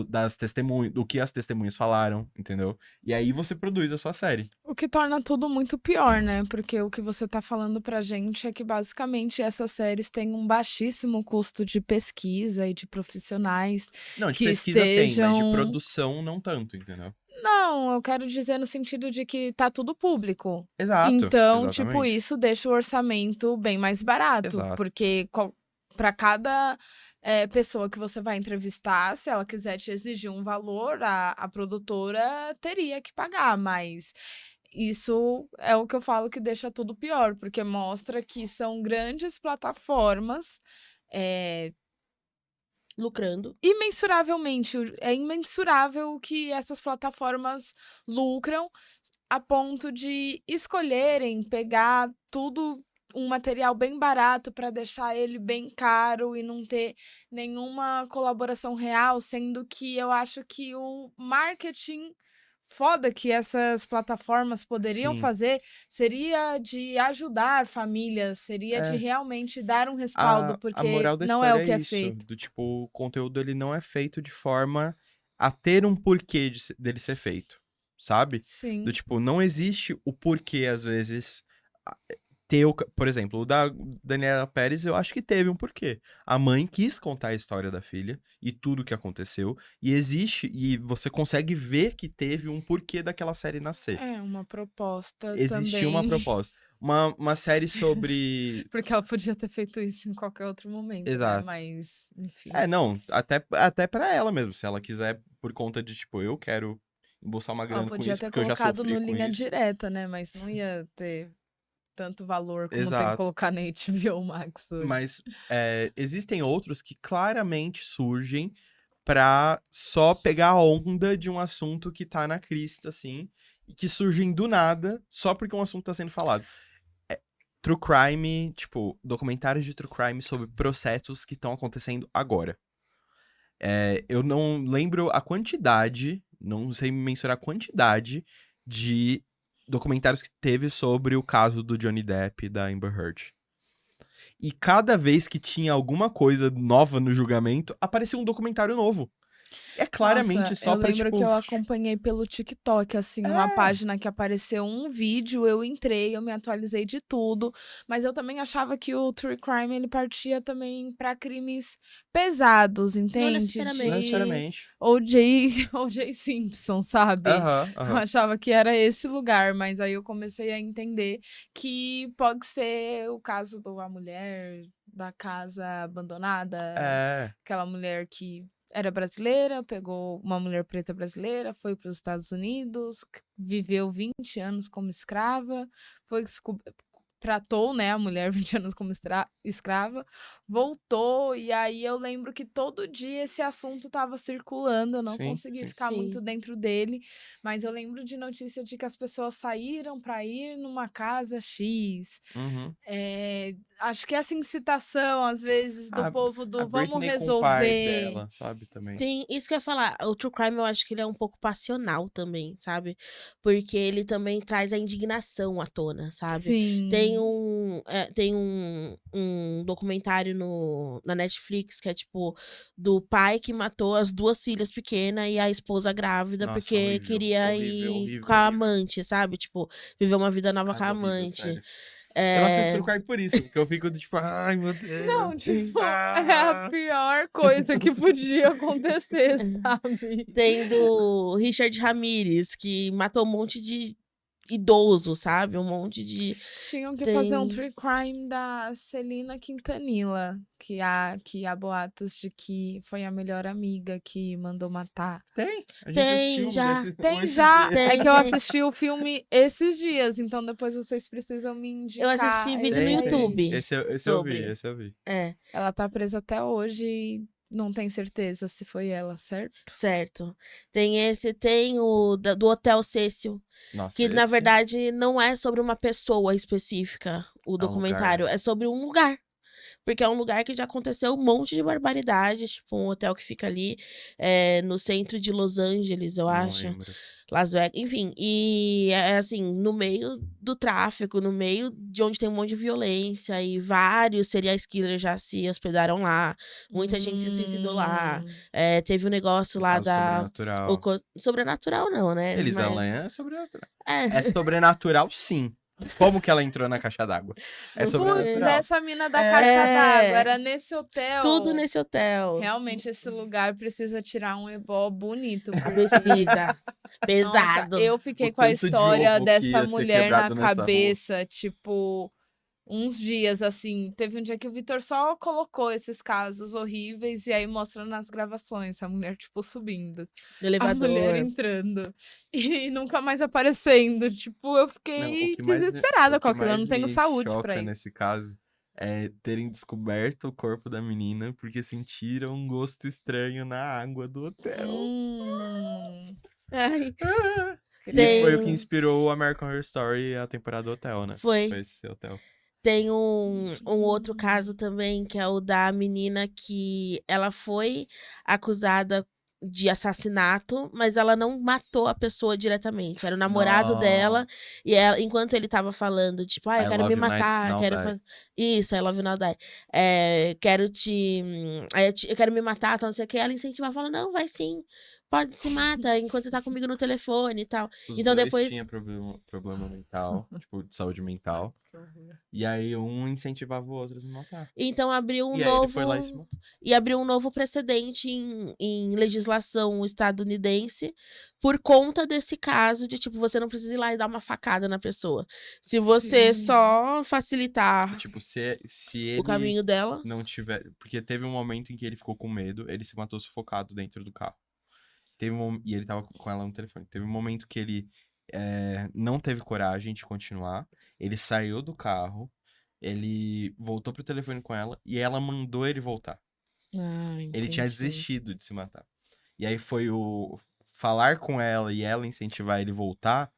B: das testemunhas, do que as testemunhas falaram, entendeu? E aí você produz a sua série.
C: O que torna tudo muito pior, né? Porque o que você tá falando pra gente é que basicamente essas séries têm um baixíssimo custo de pesquisa e de profissionais
B: Não, de
C: que
B: pesquisa tem, mas de
C: estejam.
B: produção não tanto, entendeu?
C: Não, eu quero dizer no sentido de que tá tudo público.
B: Exato,
C: Então, tipo,
B: exatamente.
C: isso deixa o orçamento bem mais barato,
B: Exato.
C: porque para cada pessoa que você vai entrevistar, se ela quiser te exigir um valor, a produtora teria que pagar, mas isso é o que eu falo que deixa tudo pior, porque mostra que são grandes plataformas,
A: Lucrando.
C: imensuravelmente, é imensurável o que essas plataformas lucram a ponto de escolherem pegar tudo, um material bem barato para deixar ele bem caro e não ter nenhuma colaboração real, sendo que eu acho que o marketing foda que essas plataformas poderiam
B: Sim.
C: fazer seria de ajudar famílias, seria de
B: É.
C: realmente dar um respaldo,
B: A
C: porque
B: moral da
C: não é o
B: história
C: que
B: é
C: é
B: isso.
C: feito.
B: Do tipo, o conteúdo ele não é feito de forma a ter um porquê dele ser feito, sabe? Do
C: Sim.
B: tipo, não existe o porquê, às vezes, ter por exemplo, o da Daniela Pérez, eu acho que teve um porquê. A mãe quis contar a história da filha e tudo o que aconteceu, e você consegue ver que teve um porquê daquela série nascer.
C: É uma proposta
B: Existia uma
C: também,
B: proposta. Uma série sobre.
C: porque ela podia ter feito isso em qualquer outro momento, né?
B: Exato.
C: Mas, enfim.
B: Não, até pra ela mesmo, se ela quiser, por conta de, tipo, eu quero embolsar uma
C: Ela
B: grana com
C: podia
B: isso,
C: ter
B: porque eu já
C: colocado
B: sofri
C: no
B: com
C: linha
B: isso.
C: direta, né? Mas não ia ter tanto valor como tem que
B: Exato.
C: colocar na HBO Max hoje.
B: Mas existem outros que claramente surgem pra só pegar a onda de um assunto que tá na crista, assim, e que surgem do nada, só porque um assunto tá sendo falado. True crime, tipo, documentários de true crime sobre processos que estão acontecendo agora. Eu não lembro a quantidade, não sei mensurar a quantidade de documentários que teve sobre o caso do Johnny Depp e da Amber Heard. E cada vez que tinha alguma coisa nova no julgamento, aparecia um documentário novo. É claramente
C: Nossa,
B: só
C: eu
B: pra,
C: lembro que
B: tipo...
C: eu acompanhei pelo TikTok, assim, uma página que apareceu um vídeo, eu entrei, eu me atualizei de tudo, mas eu também achava que o True Crime, ele partia também pra crimes pesados, entende?
A: necessariamente.
B: Não necessariamente.
C: O.J. Simpson, sabe?
B: Aham,
C: Eu
B: aham.
C: achava que era esse lugar, mas aí eu comecei a entender que pode ser o caso da mulher da casa abandonada, aquela mulher que era brasileira, pegou uma mulher preta brasileira, foi para os Estados Unidos, viveu 20 anos como escrava, tratou, né, a mulher 20 anos como escrava, voltou, e aí eu lembro que todo dia esse assunto estava circulando, eu não
B: Sim,
C: consegui
B: sim.
C: ficar muito
A: Sim.
C: dentro dele, mas eu lembro de notícia de que as pessoas saíram para ir numa casa X,
B: Uhum.
C: Acho que essa incitação, às vezes, do
B: A,
C: povo
B: a
C: do vamos
B: Britney com o pai
C: resolver.
B: dela, sabe, também.
A: Sim, isso que eu ia falar. O True Crime eu acho que ele é um pouco passional também, sabe? Porque ele também traz a indignação à tona, sabe? Tem
C: Sim.
A: um documentário na Netflix que é tipo do pai que matou as 2 filhas pequenas e a esposa grávida
B: Nossa,
A: porque
B: horrível.
A: queria
B: Horrível,
A: ir
B: horrível,
A: com a
B: horrível.
A: amante, sabe? Tipo, viver uma vida nova com a
B: Caso horrível,
A: amante.
B: sério. Eu não assisto True Crime por isso, porque eu fico tipo, ai meu Deus.
C: Não, tipo, é a pior coisa que podia acontecer, sabe?
A: Tem do Richard Ramirez, que matou um monte de idoso, sabe? Um monte de.
C: Tinham que fazer um
A: Tem.
C: true crime da Celina Quintanilla, que há boatos de que foi a melhor amiga que mandou matar.
B: Tem, a gente
A: Tem,
B: assistiu
A: já.
C: Tem
B: esses
C: já,
B: dias.
C: é
A: Tem,
C: que eu
A: tem.
C: assisti o filme esses dias, então depois vocês precisam me
A: Eu
C: indicar
A: assisti vídeo no
C: esse
B: Tem,
C: aí.
A: YouTube
B: Esse eu vi,
A: sobre.
B: esse eu vi.
A: É,
C: Ela tá presa até hoje e não tem certeza se foi ela, certo?
A: certo. Tem esse, tem o do Hotel Cecil,
B: Nossa,
A: que na
B: esse
A: verdade não é sobre uma pessoa específica, o
B: é um
A: documentário,
B: lugar.
A: é sobre um lugar. Porque é um lugar que já aconteceu um monte de barbaridades, tipo um hotel que fica ali no centro de Los Angeles, eu
B: Não
A: acho.
B: lembro.
A: Las Vegas, enfim. E é assim, no meio do tráfico, no meio de onde tem um monte de violência, e vários serial killers já se hospedaram lá, muita gente se suicidou lá. Teve o negócio
B: No
A: lá
B: caso sobrenatural.
A: Sobrenatural não, né?
B: Elisa
A: Mas.
B: Lam é sobrenatural.
A: É.
B: É sobrenatural, sim. Como que ela entrou na caixa d'água? É
A: Não sei.
C: Putz,
B: sobrenatural.
C: essa mina da
B: É.
C: caixa d'água era nesse hotel.
A: Tudo nesse hotel.
C: Realmente, esse lugar precisa tirar um ebó bonito.
A: A
C: porque-
A: pesquisa. Pesado.
C: Nossa, eu fiquei
B: O
C: com a
B: tanto de
C: história
B: ovo que
C: dessa
B: ia ser
C: mulher na
B: quebrado nessa rua.
C: cabeça, tipo, uns dias assim. Teve um dia que o Vitor só colocou esses casos horríveis e aí mostra nas gravações a mulher, tipo, subindo.
A: No
C: A mulher
A: elevador.
C: entrando. E nunca mais aparecendo. Tipo, eu
B: Não,
C: fiquei
B: o que mais,
C: desesperada
B: o
C: com
B: que
C: aquilo. Eu
B: mais
C: não tenho
B: me
C: saúde pra
B: choca
C: isso.
B: nesse caso é terem descoberto o corpo da menina porque sentiram um gosto estranho na água do hotel.
A: Ai,
B: E foi o que
A: tem.
B: inspirou o American Horror Story a temporada do hotel, né?
A: Foi.
B: Foi esse hotel.
A: Tem um outro caso também, que é o da menina que ela foi acusada de assassinato, mas ela não matou a pessoa diretamente. Era o namorado dela,
B: Nossa.
A: e ela, enquanto ele tava falando, tipo, eu
B: I
A: quero me
B: love you,
A: matar,
B: now
A: quero
B: die.
A: fazer. Isso, I love you, now die. Quero te. Eu quero me matar, tal, não sei o que. Ela incentivava, falando, não, vai sim. Pode se mata enquanto tá comigo no telefone e tal.
B: Os
A: Então
B: dois
A: depois.
B: tinham problema mental, tipo, de saúde mental. E aí um incentivava o outro a se matar.
A: Então abriu um
B: E aí ele foi
A: novo.
B: lá e se matou.
A: E abriu um novo precedente em legislação estadunidense por conta desse caso de, tipo, você não precisa ir lá e dar uma facada na pessoa. Se você
C: Sim.
A: só facilitar
B: Tipo, se
A: o
B: ele
A: caminho dela.
B: não tiver... Porque teve um momento em que ele ficou com medo, ele se matou sufocado dentro do carro. E ele tava com ela no telefone. Teve um momento que ele não teve coragem de continuar. Ele saiu do carro, ele voltou pro telefone com ela e ela mandou ele voltar. Ele tinha desistido de se matar. E aí foi o falar com ela e ela incentivar ele a voltar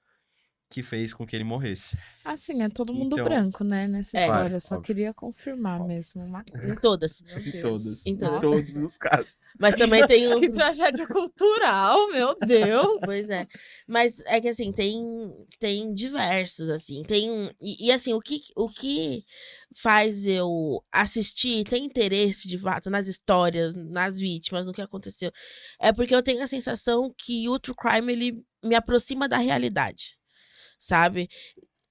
B: que fez com que ele morresse.
C: Assim, é todo mundo
B: Então,
C: branco, né, nessa
A: É.
C: história.
B: Claro,
C: Só
B: óbvio.
C: queria confirmar
B: Óbvio.
C: mesmo.
A: Em todas.
C: Meu
B: Em
C: Deus.
B: todos.
A: Em
B: Em
A: todas.
B: todos os casos.
A: Mas também tem os.
C: Que tragédia cultural, meu Deus.
A: Pois é. Mas é que assim, tem diversos, assim. E assim, o que faz eu assistir, ter interesse de fato nas histórias, nas vítimas, no que aconteceu, é porque eu tenho a sensação que o True Crime, ele me aproxima da realidade, sabe?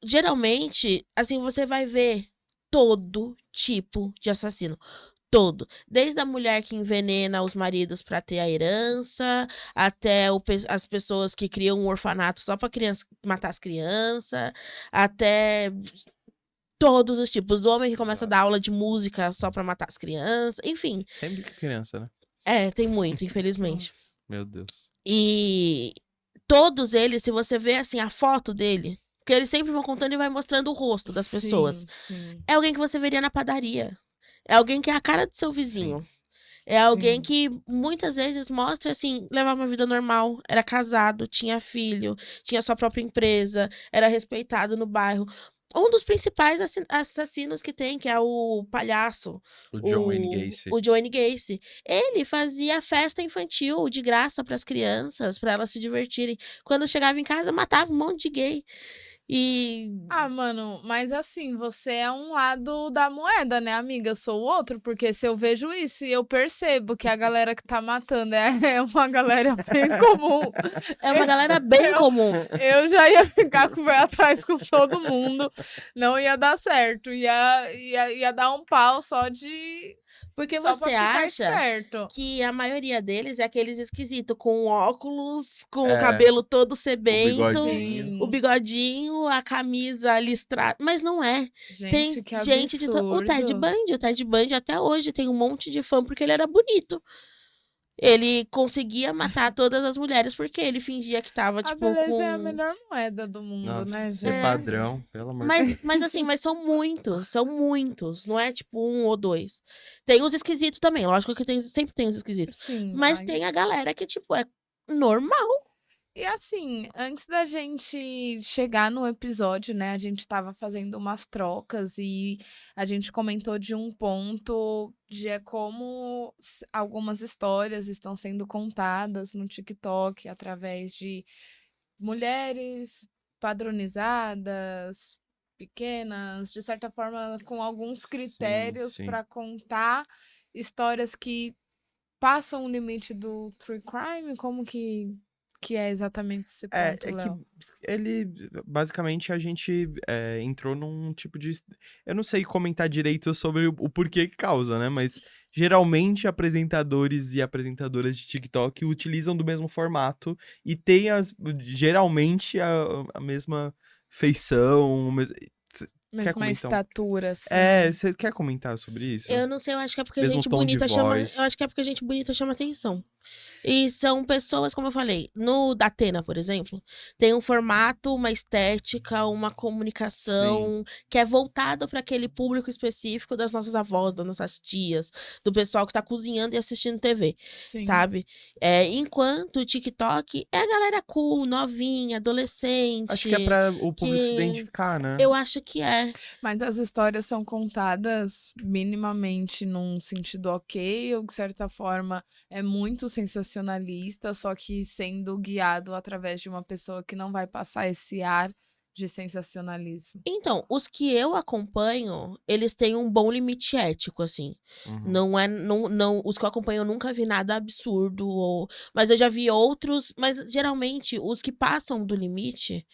A: Geralmente, assim, você vai ver todo tipo de assassino. Todo. Desde a mulher que envenena os maridos pra ter a herança, até as pessoas que criam um orfanato só pra matar as crianças, até todos os tipos. O homem que começa a dar aula de música só pra matar as crianças. Enfim.
B: Sempre que criança, né?
A: Tem muito, infelizmente.
C: Nossa.
B: Meu Deus.
A: E todos eles, se você vê assim a foto dele, porque eles sempre vão contando e vai mostrando o rosto das pessoas.
C: Sim.
A: É alguém que você veria na padaria. É alguém que é a cara do seu vizinho. É alguém
C: Sim.
A: que muitas vezes mostra, assim, levar uma vida normal. Era casado, tinha filho, tinha sua própria empresa, era respeitado no bairro. Um dos principais assassinos que tem, que é o palhaço,
B: O John Wayne Gacy.
A: o Johnny Gacy. Ele fazia festa infantil de graça para as crianças, para elas se divertirem. Quando chegava em casa, matava um monte de gay. E
C: Ah, mano, mas assim, você é um lado da moeda, né, amiga? Eu sou o outro, porque se eu vejo isso e eu percebo que a galera que tá matando é uma galera bem comum,
A: é uma galera bem
C: eu-
A: comum.
C: eu já ia ficar com o pé atrás com todo mundo. Não ia dar certo. Ia dar um pau só de.
A: Porque
C: Só pra
A: você
C: ficar
A: acha
C: esperto.
A: que a maioria deles é aqueles esquisitos, com óculos, com o
B: É,
A: cabelo todo
B: o
A: sebento,
B: bigodinho.
A: o bigodinho, a camisa listrada. Mas não é. Tem
C: Gente, que
A: gente de o Ted
C: absurdo.
A: Bundy. O Ted Bundy até hoje tem um monte de fã porque ele era bonito. Ele conseguia matar todas as mulheres porque ele fingia que tava,
C: A
A: tipo,
C: beleza é a
A: com...
C: melhor moeda do mundo,
B: Nossa,
C: né,
B: ser
C: gente?
B: padrão, pelo amor de Deus.
A: Mas assim, mas são muitos. Não é tipo um ou dois. Tem os esquisitos também, lógico que sempre tem os esquisitos.
C: Sim,
A: Mas tem a galera que, tipo, é normal.
C: E assim, antes da gente chegar no episódio, né, a gente tava fazendo umas trocas e a gente comentou de um ponto de como algumas histórias estão sendo contadas no TikTok através de mulheres padronizadas, pequenas, de certa forma com alguns
B: Sim,
C: critérios
B: sim.
C: para contar histórias que passam o limite do true crime. Como que é exatamente esse ponto,
B: É que
C: Léo?
B: ele, basicamente, a gente entrou num tipo de. Eu não sei comentar direito sobre o porquê que causa, né? Mas geralmente apresentadores e apresentadoras de TikTok utilizam do mesmo formato e têm geralmente a mesma feição. Quer
C: Mesma
B: comentar?
C: estatura, assim.
B: Você quer comentar sobre isso?
A: Eu não sei, eu acho que é porque
B: Mesmo
A: gente
B: tom de
A: bonita chama.
B: voz.
A: Eu acho que é porque gente bonita chama atenção. E são pessoas, como eu falei, no Datena, por exemplo, tem um formato, uma estética, uma
B: Sim.
A: comunicação que é voltado para aquele público específico das nossas avós, das nossas tias, do pessoal que tá cozinhando e assistindo TV,
C: Sim.
A: sabe? Enquanto o TikTok é a galera cool, novinha, adolescente.
B: Acho que é pra o público se
A: que
B: identificar, né?
A: Eu acho que é.
C: Mas as histórias são contadas minimamente num sentido ok, ou de certa forma é muito sensacionalista, só que sendo guiado através de uma pessoa que não vai passar esse ar de sensacionalismo.
A: Então, os que eu acompanho, eles têm um bom limite ético, assim.
B: Uhum.
A: Não, os que eu acompanho eu nunca vi nada absurdo, mas eu já vi outros, mas geralmente os que passam do limite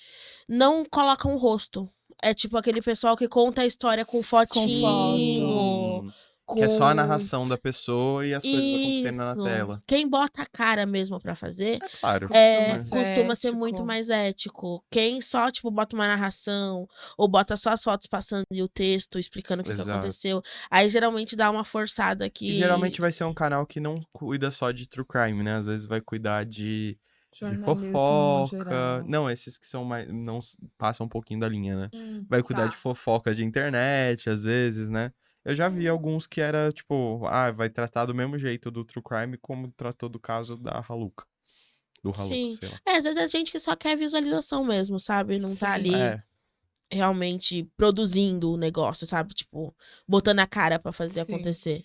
A: não colocam o rosto. É tipo aquele pessoal que conta a história com fotinho,
B: Sim.
A: com...
B: Que é só a narração da pessoa e as coisas acontecendo na
A: Isso.
B: tela.
A: Quem bota a cara mesmo pra fazer,
B: É claro.
A: costuma ser muito
C: ético.
A: mais ético. Quem só, tipo, bota uma narração, ou bota só as fotos passando e o texto explicando o que
B: Exato.
A: aconteceu, aí geralmente dá uma forçada
B: E
A: que...
B: geralmente vai ser um canal que não cuida só de true crime, né? Às vezes vai cuidar de
C: Jornalismo
B: fofoca.
C: geral.
B: Não, esses que são mais. Não passam um pouquinho da linha, né? Vai cuidar
C: Tá.
B: de fofoca de internet, às vezes, né? Eu já vi alguns que era, tipo, vai tratar do mesmo jeito do true crime como tratou do caso da Haluca. Do Haluca,
A: Sim.
B: sei lá.
A: Às vezes é gente que só quer visualização mesmo, sabe? Não tá
C: Sim.
A: ali
B: É.
A: realmente produzindo o negócio, sabe? Tipo, botando a cara pra fazer
C: Sim.
A: acontecer.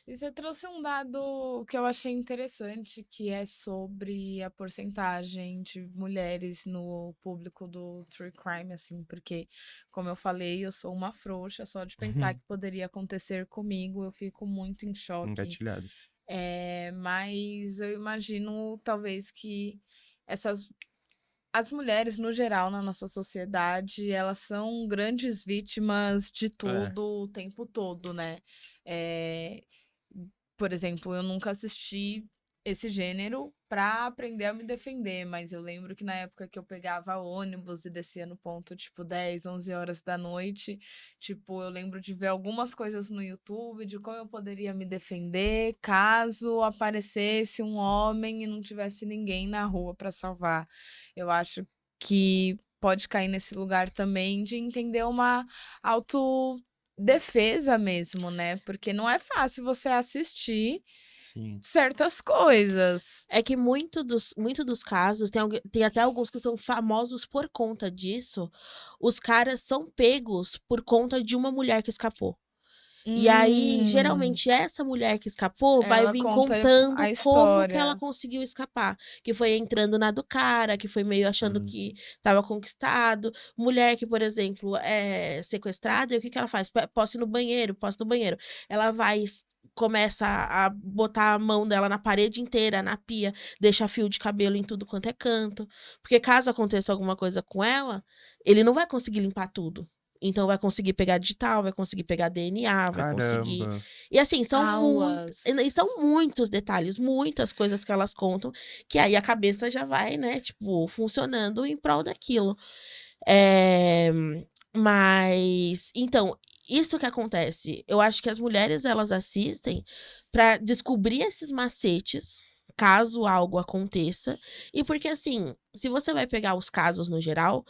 C: E você trouxe um dado que eu achei interessante, que é sobre a porcentagem de mulheres no público do true crime, assim, porque, como eu falei, eu sou uma frouxa, só de pensar que poderia acontecer comigo, eu fico muito em choque.
B: Engatilhado.
C: Mas eu imagino, talvez, que as mulheres, no geral, na nossa sociedade, elas são grandes vítimas de tudo o tempo todo, né? Por exemplo, eu nunca assisti esse gênero pra aprender a me defender, mas eu lembro que na época que eu pegava ônibus e descia no ponto, tipo, 10, 11 horas da noite, tipo, eu lembro de ver algumas coisas no YouTube de como eu poderia me defender caso aparecesse um homem e não tivesse ninguém na rua pra salvar. Eu acho que pode cair nesse lugar também de entender uma defesa mesmo, né? Porque não é fácil você assistir
B: Sim.
C: certas coisas.
A: É que muito dos casos, tem até alguns que são famosos por conta disso, os caras são pegos por conta de uma mulher que escapou. E aí, geralmente, essa mulher que escapou vai
C: Ela
A: vir
C: conta
A: contando
C: a
A: como que ela
C: história.
A: conseguiu escapar. Que foi entrando na do cara, que foi meio achando
B: Sim.
A: que estava conquistado. Mulher que, por exemplo, é sequestrada, e o que que ela faz? Posso ir no banheiro, posso ir no banheiro. Ela vai, começa a botar a mão dela na parede inteira, na pia, deixa fio de cabelo em tudo quanto é canto. Porque caso aconteça alguma coisa com ela, ele não vai conseguir limpar tudo. Então vai conseguir pegar digital, vai conseguir pegar DNA, vai conseguir.
B: Caramba.
A: E assim,
C: Aulas.
A: são muitos detalhes, muitas coisas que elas contam, que aí a cabeça já vai, né, tipo, funcionando em prol daquilo. Mas, então, isso que acontece, eu acho que as mulheres, elas assistem pra descobrir esses macetes, caso algo aconteça. E porque, assim, se você vai pegar os casos no geral,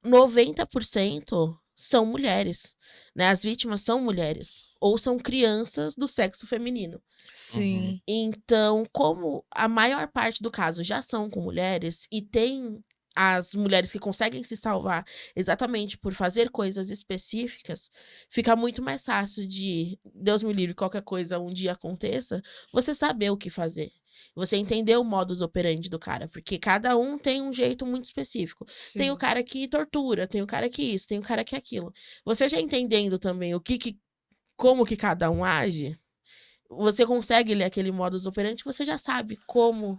A: 90% são mulheres, né? As vítimas são mulheres ou são crianças do sexo feminino.
C: Sim.
A: Então, como a maior parte do caso já são com mulheres e tem as mulheres que conseguem se salvar exatamente por fazer coisas específicas, fica muito mais fácil de, Deus me livre, qualquer coisa um dia aconteça, você saber o que fazer. Você entender o modus operandi do cara, porque cada um tem um jeito muito específico. Tem o
C: Sim.
A: cara que tortura, tem o cara que isso, tem o cara que aquilo. Você já entendendo também como que cada um age, você consegue ler aquele modus operandi, você já sabe como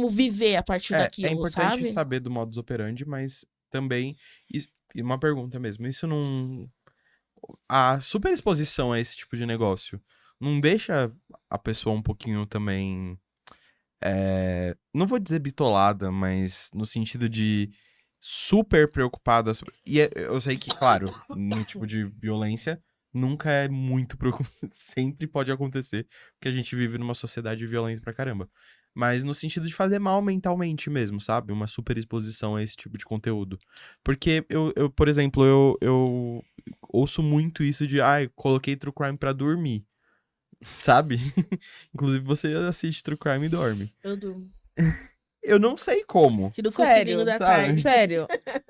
A: viver a partir
B: É
A: daquilo,
B: importante
A: sabe?
B: saber do modus operandi, mas também. E uma pergunta mesmo. Isso não. A superexposição a esse tipo de negócio não deixa a pessoa um pouquinho também. Não vou dizer bitolada, mas no sentido de super preocupada. E eu sei que, claro, no tipo de violência nunca é muito sempre pode acontecer, porque a gente vive numa sociedade violenta pra caramba. Mas no sentido de fazer mal mentalmente mesmo, sabe? Uma super exposição a esse tipo de conteúdo. Porque por exemplo, eu ouço muito isso de, coloquei True Crime pra dormir. Sabe? Inclusive, você assiste True Crime e dorme.
A: Eu durmo.
B: Eu não sei como.
A: Tiro o
C: Sério,
A: cochilinho da
B: sabe?
A: tarde.
C: Sério,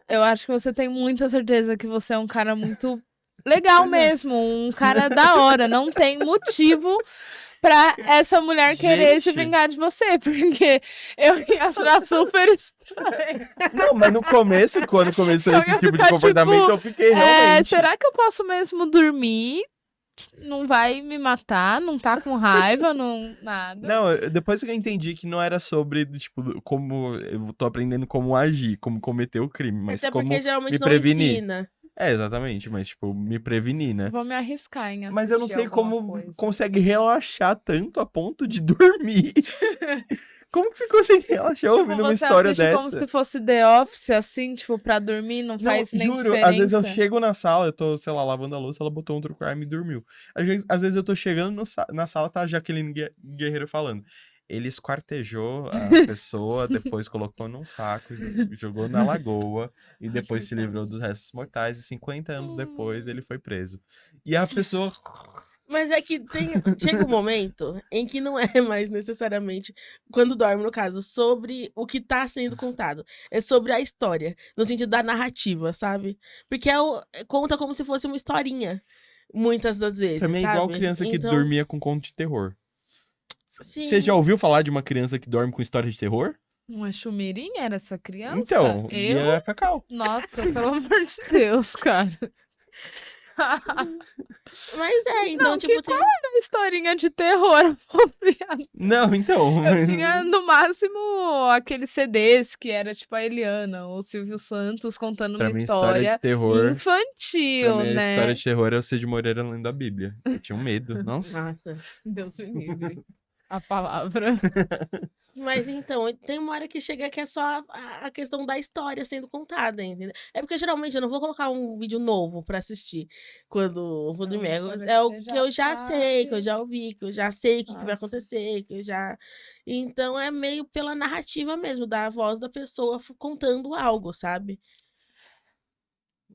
C: eu acho que você tem muita certeza que você é um cara muito legal
B: Pois é.
C: mesmo, um cara da hora. Não tem motivo pra essa mulher querer se
B: Gente.
C: vingar de você, porque eu ia achar super estranho.
B: Não, mas no começo, quando começou
C: Eu
B: esse
C: ia
B: tipo de
C: ficar,
B: comportamento,
C: tipo,
B: eu fiquei realmente.
C: será que eu posso mesmo dormir? Não vai me matar? Não tá com raiva? Não, nada.
B: Não, depois que eu entendi que não era sobre, tipo, como eu tô aprendendo como agir, como cometer o crime, mas
A: Até
B: como
A: porque geralmente
B: me
A: não
B: prevenir.
A: ensina.
B: Exatamente, mas, tipo, me prevenir, né?
C: Vou me arriscar em assistir
B: Mas eu não sei
C: alguma
B: como
C: coisa.
B: consegue relaxar tanto a ponto de dormir. Como que você consegue relaxar
C: Tipo,
B: ouvindo uma
C: você
B: história
C: assiste
B: dessa?
C: como se fosse The Office, assim, tipo, pra dormir, não faz nem
B: juro,
C: diferença.
B: às vezes eu chego na sala, eu tô, sei lá, lavando a louça, ela botou um True Crime e dormiu. Às vezes eu tô chegando na sala, tá a Jaqueline Guerreiro falando. Ele esquartejou a pessoa, depois colocou num saco, jogou na lagoa, e depois se livrou dos restos mortais, e 50 anos depois ele foi preso. E a pessoa...
A: Mas é que chega um momento em que não é mais necessariamente, quando dorme, no caso, sobre o que tá sendo contado. É sobre a história, no sentido da narrativa, sabe? Porque conta como se fosse uma historinha, muitas das vezes,
B: Pra mim é igual
A: sabe?
B: criança que
A: Então,
B: dormia com conto de terror. Você
A: sim.
B: já ouviu falar de uma criança que dorme com história de terror?
C: Uma chumirinha era essa criança?
B: Então, e
C: Eu?
B: é Cacau.
C: Nossa, pelo amor de Deus, cara.
A: Mas então,
C: Não,
A: tipo,
C: qual era a historinha de terror apropriada?
B: Não, então...
C: Eu tinha, no máximo, aqueles CDs que era, tipo, a Eliana ou o Silvio Santos contando
B: Pra
C: uma
B: mim, história de
C: história
B: terror...
C: infantil,
B: Pra mim, a
C: né?
B: história de terror é o Cid Moreira lendo a Bíblia. Eu tinha um medo. Nossa.
A: Nossa.
C: Deus me livre. A palavra.
A: Mas então, tem uma hora que chega que é só a questão da história sendo contada, entendeu? É porque geralmente eu não vou colocar um vídeo novo pra assistir quando eu vou dormir. É o que eu já sei, que eu já ouvi, que eu já sei o que vai
C: Nossa.
A: acontecer, que eu já. Então é meio pela narrativa mesmo, da voz da pessoa contando algo, sabe?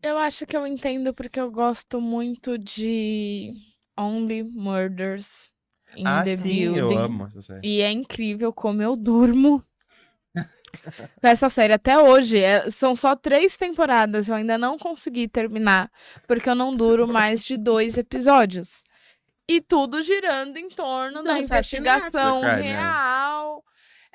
C: Eu acho que eu entendo porque eu gosto muito de Only Murders in the
B: Sim, eu
C: Building.
B: amo essa série.
C: E é incrível como eu durmo nessa série até hoje. São só 3 temporadas, eu ainda não consegui terminar, porque eu não duro mais de 2 episódios. E tudo girando em torno
A: Do
C: da
A: assassinato.
C: investigação
B: Do crime,
C: real.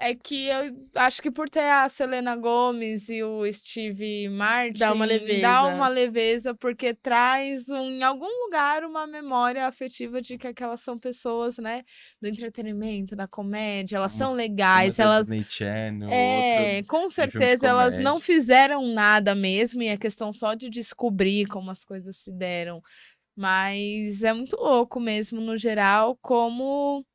C: É que eu acho que por ter a Selena Gomez e o Steve Martin,
A: Dá uma leveza.
C: dá uma leveza, porque traz em algum lugar uma memória afetiva de que aquelas são pessoas, né, do entretenimento, da comédia, elas são legais,
B: Uma da
C: elas
B: Disney Channel, outro
C: com
B: de filme de
C: certeza elas não
B: comédia.
C: fizeram nada mesmo, e é questão só de descobrir como as coisas se deram. Mas é muito louco mesmo, no geral, como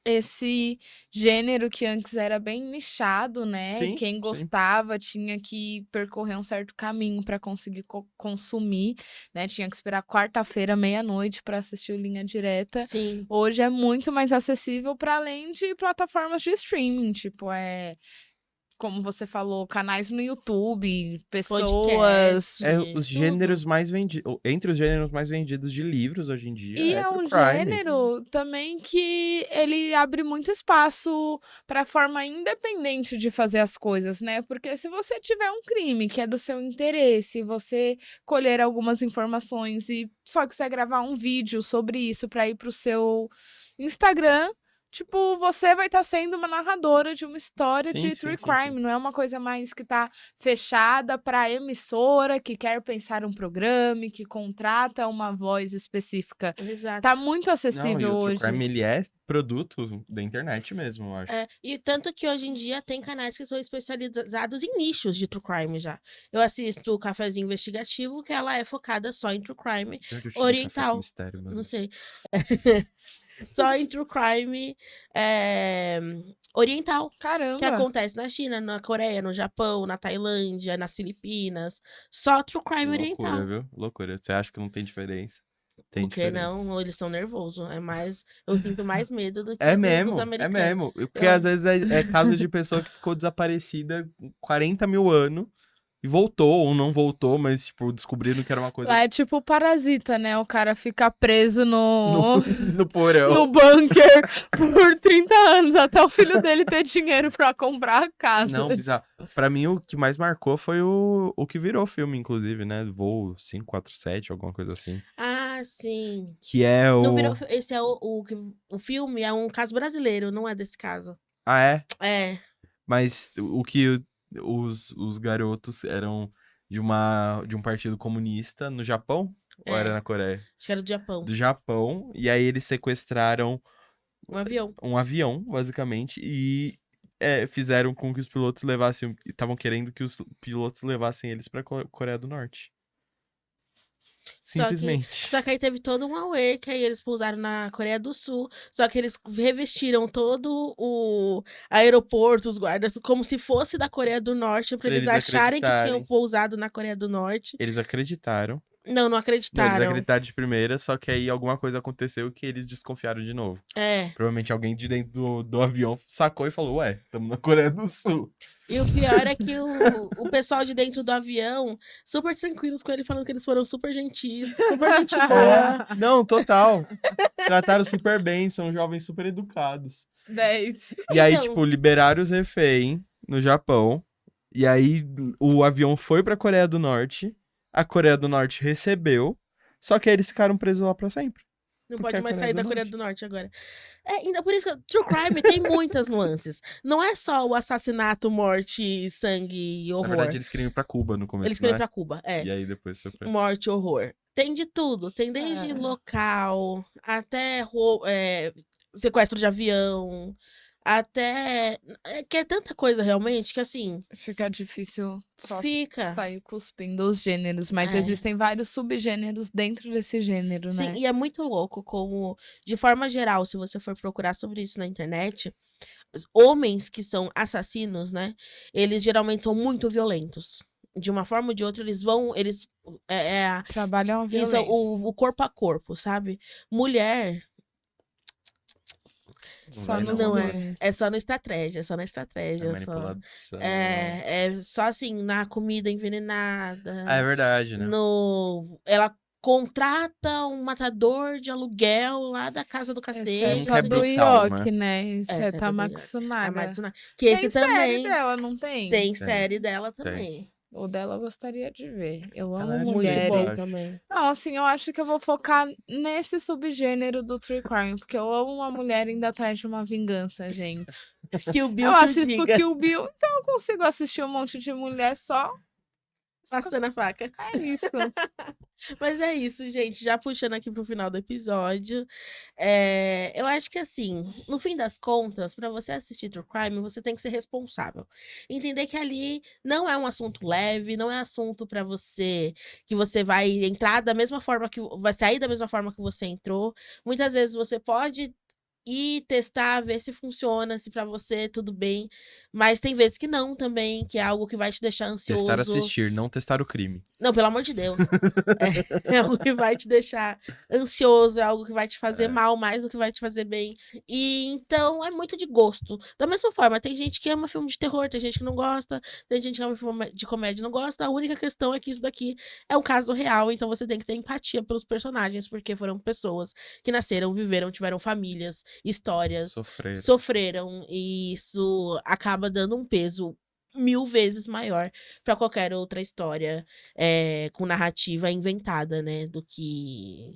C: esse gênero que antes era bem nichado, né?
B: Sim,
C: Quem
B: sim.
C: gostava tinha que percorrer um certo caminho para conseguir consumir, né? Tinha que esperar quarta-feira, meia-noite, para assistir o Linha Direta.
A: Sim.
C: Hoje é muito mais acessível para além de plataformas de streaming, tipo, como você falou, canais no YouTube, pessoas.
A: Podcast.
B: Os
A: tudo.
B: gêneros mais vendidos. Entre os gêneros mais vendidos de livros hoje em dia
C: E
B: é
C: é
B: true
C: um
B: crime.
C: gênero também que ele abre muito espaço para a forma independente de fazer as coisas, né? Porque se você tiver um crime que é do seu interesse, você colher algumas informações e só quiser gravar um vídeo sobre isso para ir pro seu Instagram, tipo, você vai estar sendo uma narradora de uma história
B: Sim,
C: de
B: sim,
C: true
B: sim,
C: crime.
B: sim.
C: Não é uma coisa mais que tá fechada para emissora que quer pensar um programa e que contrata uma voz específica.
A: Exato.
C: Tá muito
B: Não, e
C: acessível
B: o true
C: hoje.
B: crime, ele é produto da internet mesmo, eu acho.
A: E tanto que hoje em dia tem canais que são especializados em nichos de true crime já. Eu assisto o Cafezinho Investigativo, que ela é focada só em true crime
B: Já que eu tive café com
A: oriental.
B: mistério, meu
A: Não
B: Deus.
A: sei. Só em true crime oriental. Que
C: Caramba.
A: acontece na China, na Coreia, no Japão, na Tailândia, nas Filipinas. Só true crime oriental.
B: Loucura, viu? Loucura. Você acha que não tem diferença? Tem
A: Porque
B: diferença.
A: não, eles são nervosos. Eu sinto mais medo do que
B: É
A: dos
B: mesmo, é
A: americanos.
B: mesmo. Porque
A: Eu-
B: às vezes é caso de pessoa que ficou desaparecida 40 mil anos e voltou, ou não voltou, mas, tipo, descobrindo que era uma coisa
C: Lá é tipo Parasita, né? O cara fica preso
B: no porão.
C: no bunker por 30 anos, até o filho dele ter dinheiro pra comprar a casa.
B: Não, bizarro. Pra mim, o que mais marcou foi o que virou filme, inclusive, né? Voo 547, alguma coisa assim.
A: Ah, sim.
B: Que é o...
A: Não virou, esse é o filme, é um caso brasileiro, não é desse caso.
B: Ah, é?
A: É.
B: Mas o que os garotos eram de um partido comunista no Japão? Ou era
A: É.
B: na Coreia?
A: Acho que era do Japão.
B: Do Japão. E aí eles sequestraram
A: Um avião.
B: um avião, basicamente, e fizeram com que os pilotos levassem... Estavam querendo que os pilotos levassem eles pra Coreia do Norte. Simplesmente.
A: Só que aí teve todo um auê, que aí eles pousaram na Coreia do Sul. Só que eles revestiram todo o aeroporto, os guardas, como se fosse da Coreia do Norte, pra eles acharem que tinham
B: acreditarem.
A: pousado na Coreia do Norte.
B: Eles acreditaram.
A: Não
B: Não,
A: acreditaram.
B: eles acreditaram de primeira, só que aí alguma coisa aconteceu que eles desconfiaram de novo.
A: É.
B: Provavelmente alguém de dentro do avião sacou e falou, ué, estamos na Coreia do Sul.
A: E o pior é que o pessoal de dentro do avião, super tranquilos com ele, falando que eles foram super gentis, super gente boa.
B: Não, total. Trataram super bem, são jovens super educados.
C: 10.
B: E aí,
A: Então.
B: tipo, liberaram os reféns no Japão. E aí, o avião foi pra Coreia do Norte. A Coreia do Norte recebeu. Só que aí eles ficaram presos lá pra sempre.
A: Não
B: Porque
A: pode
B: é a
A: mais
B: Coreia
A: sair
B: do
A: da Coreia
B: Norte.
A: do Norte agora. Ainda por isso que True Crime tem muitas nuances. Não é só o assassinato, morte, sangue e
B: Na
A: horror.
B: verdade, eles queriam ir pra Cuba no começo,
A: Eles queriam
B: né?
A: ir pra Cuba,
B: E aí depois foi pra...
A: morte, horror. Tem de tudo. Tem desde local, até sequestro de avião, até... que é tanta coisa realmente que assim...
C: Fica difícil só
A: Fica.
C: sair cuspindo os gêneros, mas
A: É.
C: existem vários subgêneros dentro desse gênero,
A: Sim,
C: né?
A: e é muito louco como, de forma geral, se você for procurar sobre isso na internet, os homens que são assassinos, né? Eles geralmente são muito violentos. De uma forma ou de outra, eles vão.
C: Trabalham a
A: Isso,
C: violência.
A: o corpo a corpo, sabe? Mulher.
C: Só
B: vai
C: nos
B: não,
A: Não
B: amor.
A: é. É só na estratégia, é só na
B: É
A: estratégia. Só.
B: manipulação.
A: É só assim, na comida
B: É
A: envenenada.
B: verdade, né?
A: Ela contrata um matador de aluguel lá da casa do cacete.
C: Exceto
B: Nunca
C: a
B: é
C: do
B: brutal, né?
C: Yoki, né? Exceto
A: Essa
C: a
A: é a
C: Matsunaga.
A: Matsunaga. Que esse
C: Tem série
A: também
C: dela, não tem?
A: tem série dela
B: Tem.
A: também.
C: O dela eu gostaria de ver. Eu amo
B: Ela é
A: Muito
B: Netflix, eu
A: bom
C: mulheres.
B: acho.
A: também.
C: Não, assim, eu acho que eu vou focar nesse subgênero do True Crime, porque eu amo uma mulher indo atrás de uma vingança, gente.
A: Que o Bill
C: Eu
A: que o
C: assisto
A: diga.
C: Kill Bill, então eu consigo assistir um monte de mulher só.
A: Passando a faca.
C: É isso.
A: Mas é isso, gente. Já puxando aqui pro final do episódio. Eu acho que assim, no fim das contas, pra você assistir True Crime, você tem que ser responsável. Entender que ali não é um assunto leve, não é assunto pra você que você vai entrar da mesma forma que vai sair da mesma forma que você entrou. Muitas vezes você pode ir testar, ver se funciona, se pra você tudo bem, mas tem vezes que não também, que é algo que vai te deixar
B: Testar
A: ansioso.
B: assistir, não testar o crime.
A: Não, pelo amor de Deus. É algo que vai te deixar ansioso, é algo que vai te fazer
B: É.
A: mal mais do que vai te fazer bem. E então é muito de gosto. Da mesma forma, tem gente que ama filme de terror, tem gente que não gosta, tem gente que ama filme de comédia e não gosta. A única questão é que isso daqui é um caso real, então você tem que ter empatia pelos personagens, porque foram pessoas que nasceram, viveram, tiveram famílias, histórias,
B: Sofrer.
A: sofreram, e isso acaba dando um peso 1000 vezes maior para qualquer outra história com narrativa inventada, né? Do que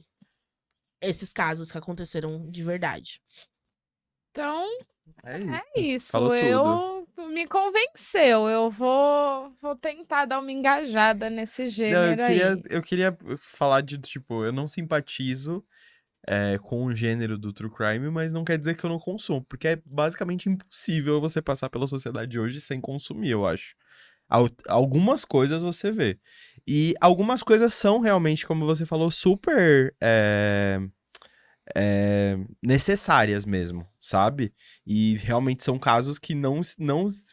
A: esses casos que aconteceram de verdade.
C: Então,
B: É
C: é isso.
B: Falou tudo.
C: Me convenceu. Eu vou tentar dar uma engajada nesse
B: Não,
C: gênero aí.
B: eu queria falar de, tipo, eu não simpatizo com o gênero do true crime, mas não quer dizer que eu não consumo, porque é basicamente impossível você passar pela sociedade hoje sem consumir, eu acho. Algumas coisas você vê. E algumas coisas são realmente, como você falou, super necessárias mesmo, sabe? E realmente são casos que não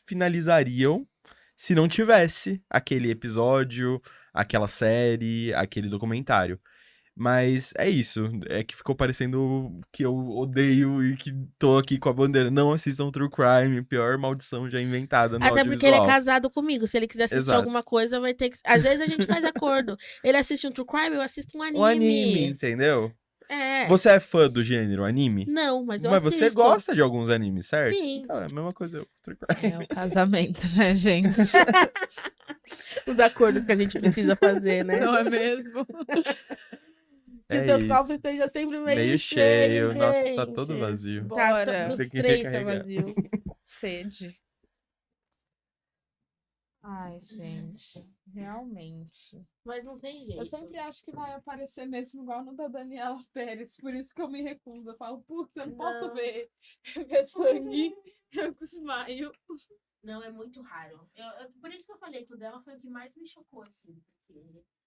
B: finalizariam se não tivesse aquele episódio, aquela série, aquele documentário. Mas é isso. É que ficou parecendo que eu odeio e que tô aqui com a bandeira. Não assistam True Crime, pior maldição já inventada no
A: Até porque ele é
B: audiovisual.
A: casado comigo. Se ele quiser assistir
B: Exato.
A: alguma coisa, vai ter que. Às vezes a gente faz acordo. Ele assiste um true crime, eu assisto um anime.
B: O anime, entendeu?
A: É.
B: Você é fã do gênero anime?
A: Não, mas eu
B: Mas
A: assisto.
B: você gosta de alguns animes, certo?
A: Sim.
B: Então, é a mesma coisa eu com True Crime.
C: É o casamento, né, gente?
A: Os acordos que a gente precisa fazer, né?
C: Não é mesmo?
A: Que
B: É
A: seu
B: isso.
A: copo esteja sempre meio,
B: Meio cheio. Nossa, tá todo
A: gente.
B: vazio.
C: Bora.
A: Dos
B: Tem que
A: 3 tá
B: recarregar.
A: vazio.
C: Sede. Ai, gente. Realmente.
A: Mas não tem jeito.
C: Eu sempre acho que vai aparecer mesmo igual no da Daniela Pérez, por isso que eu me recuso. Eu falo, putz, eu não posso
A: Não.
C: ver sangue, eu desmaio.
A: Não, é muito raro. Por isso que eu falei que o dela foi o que mais me chocou, assim. Porque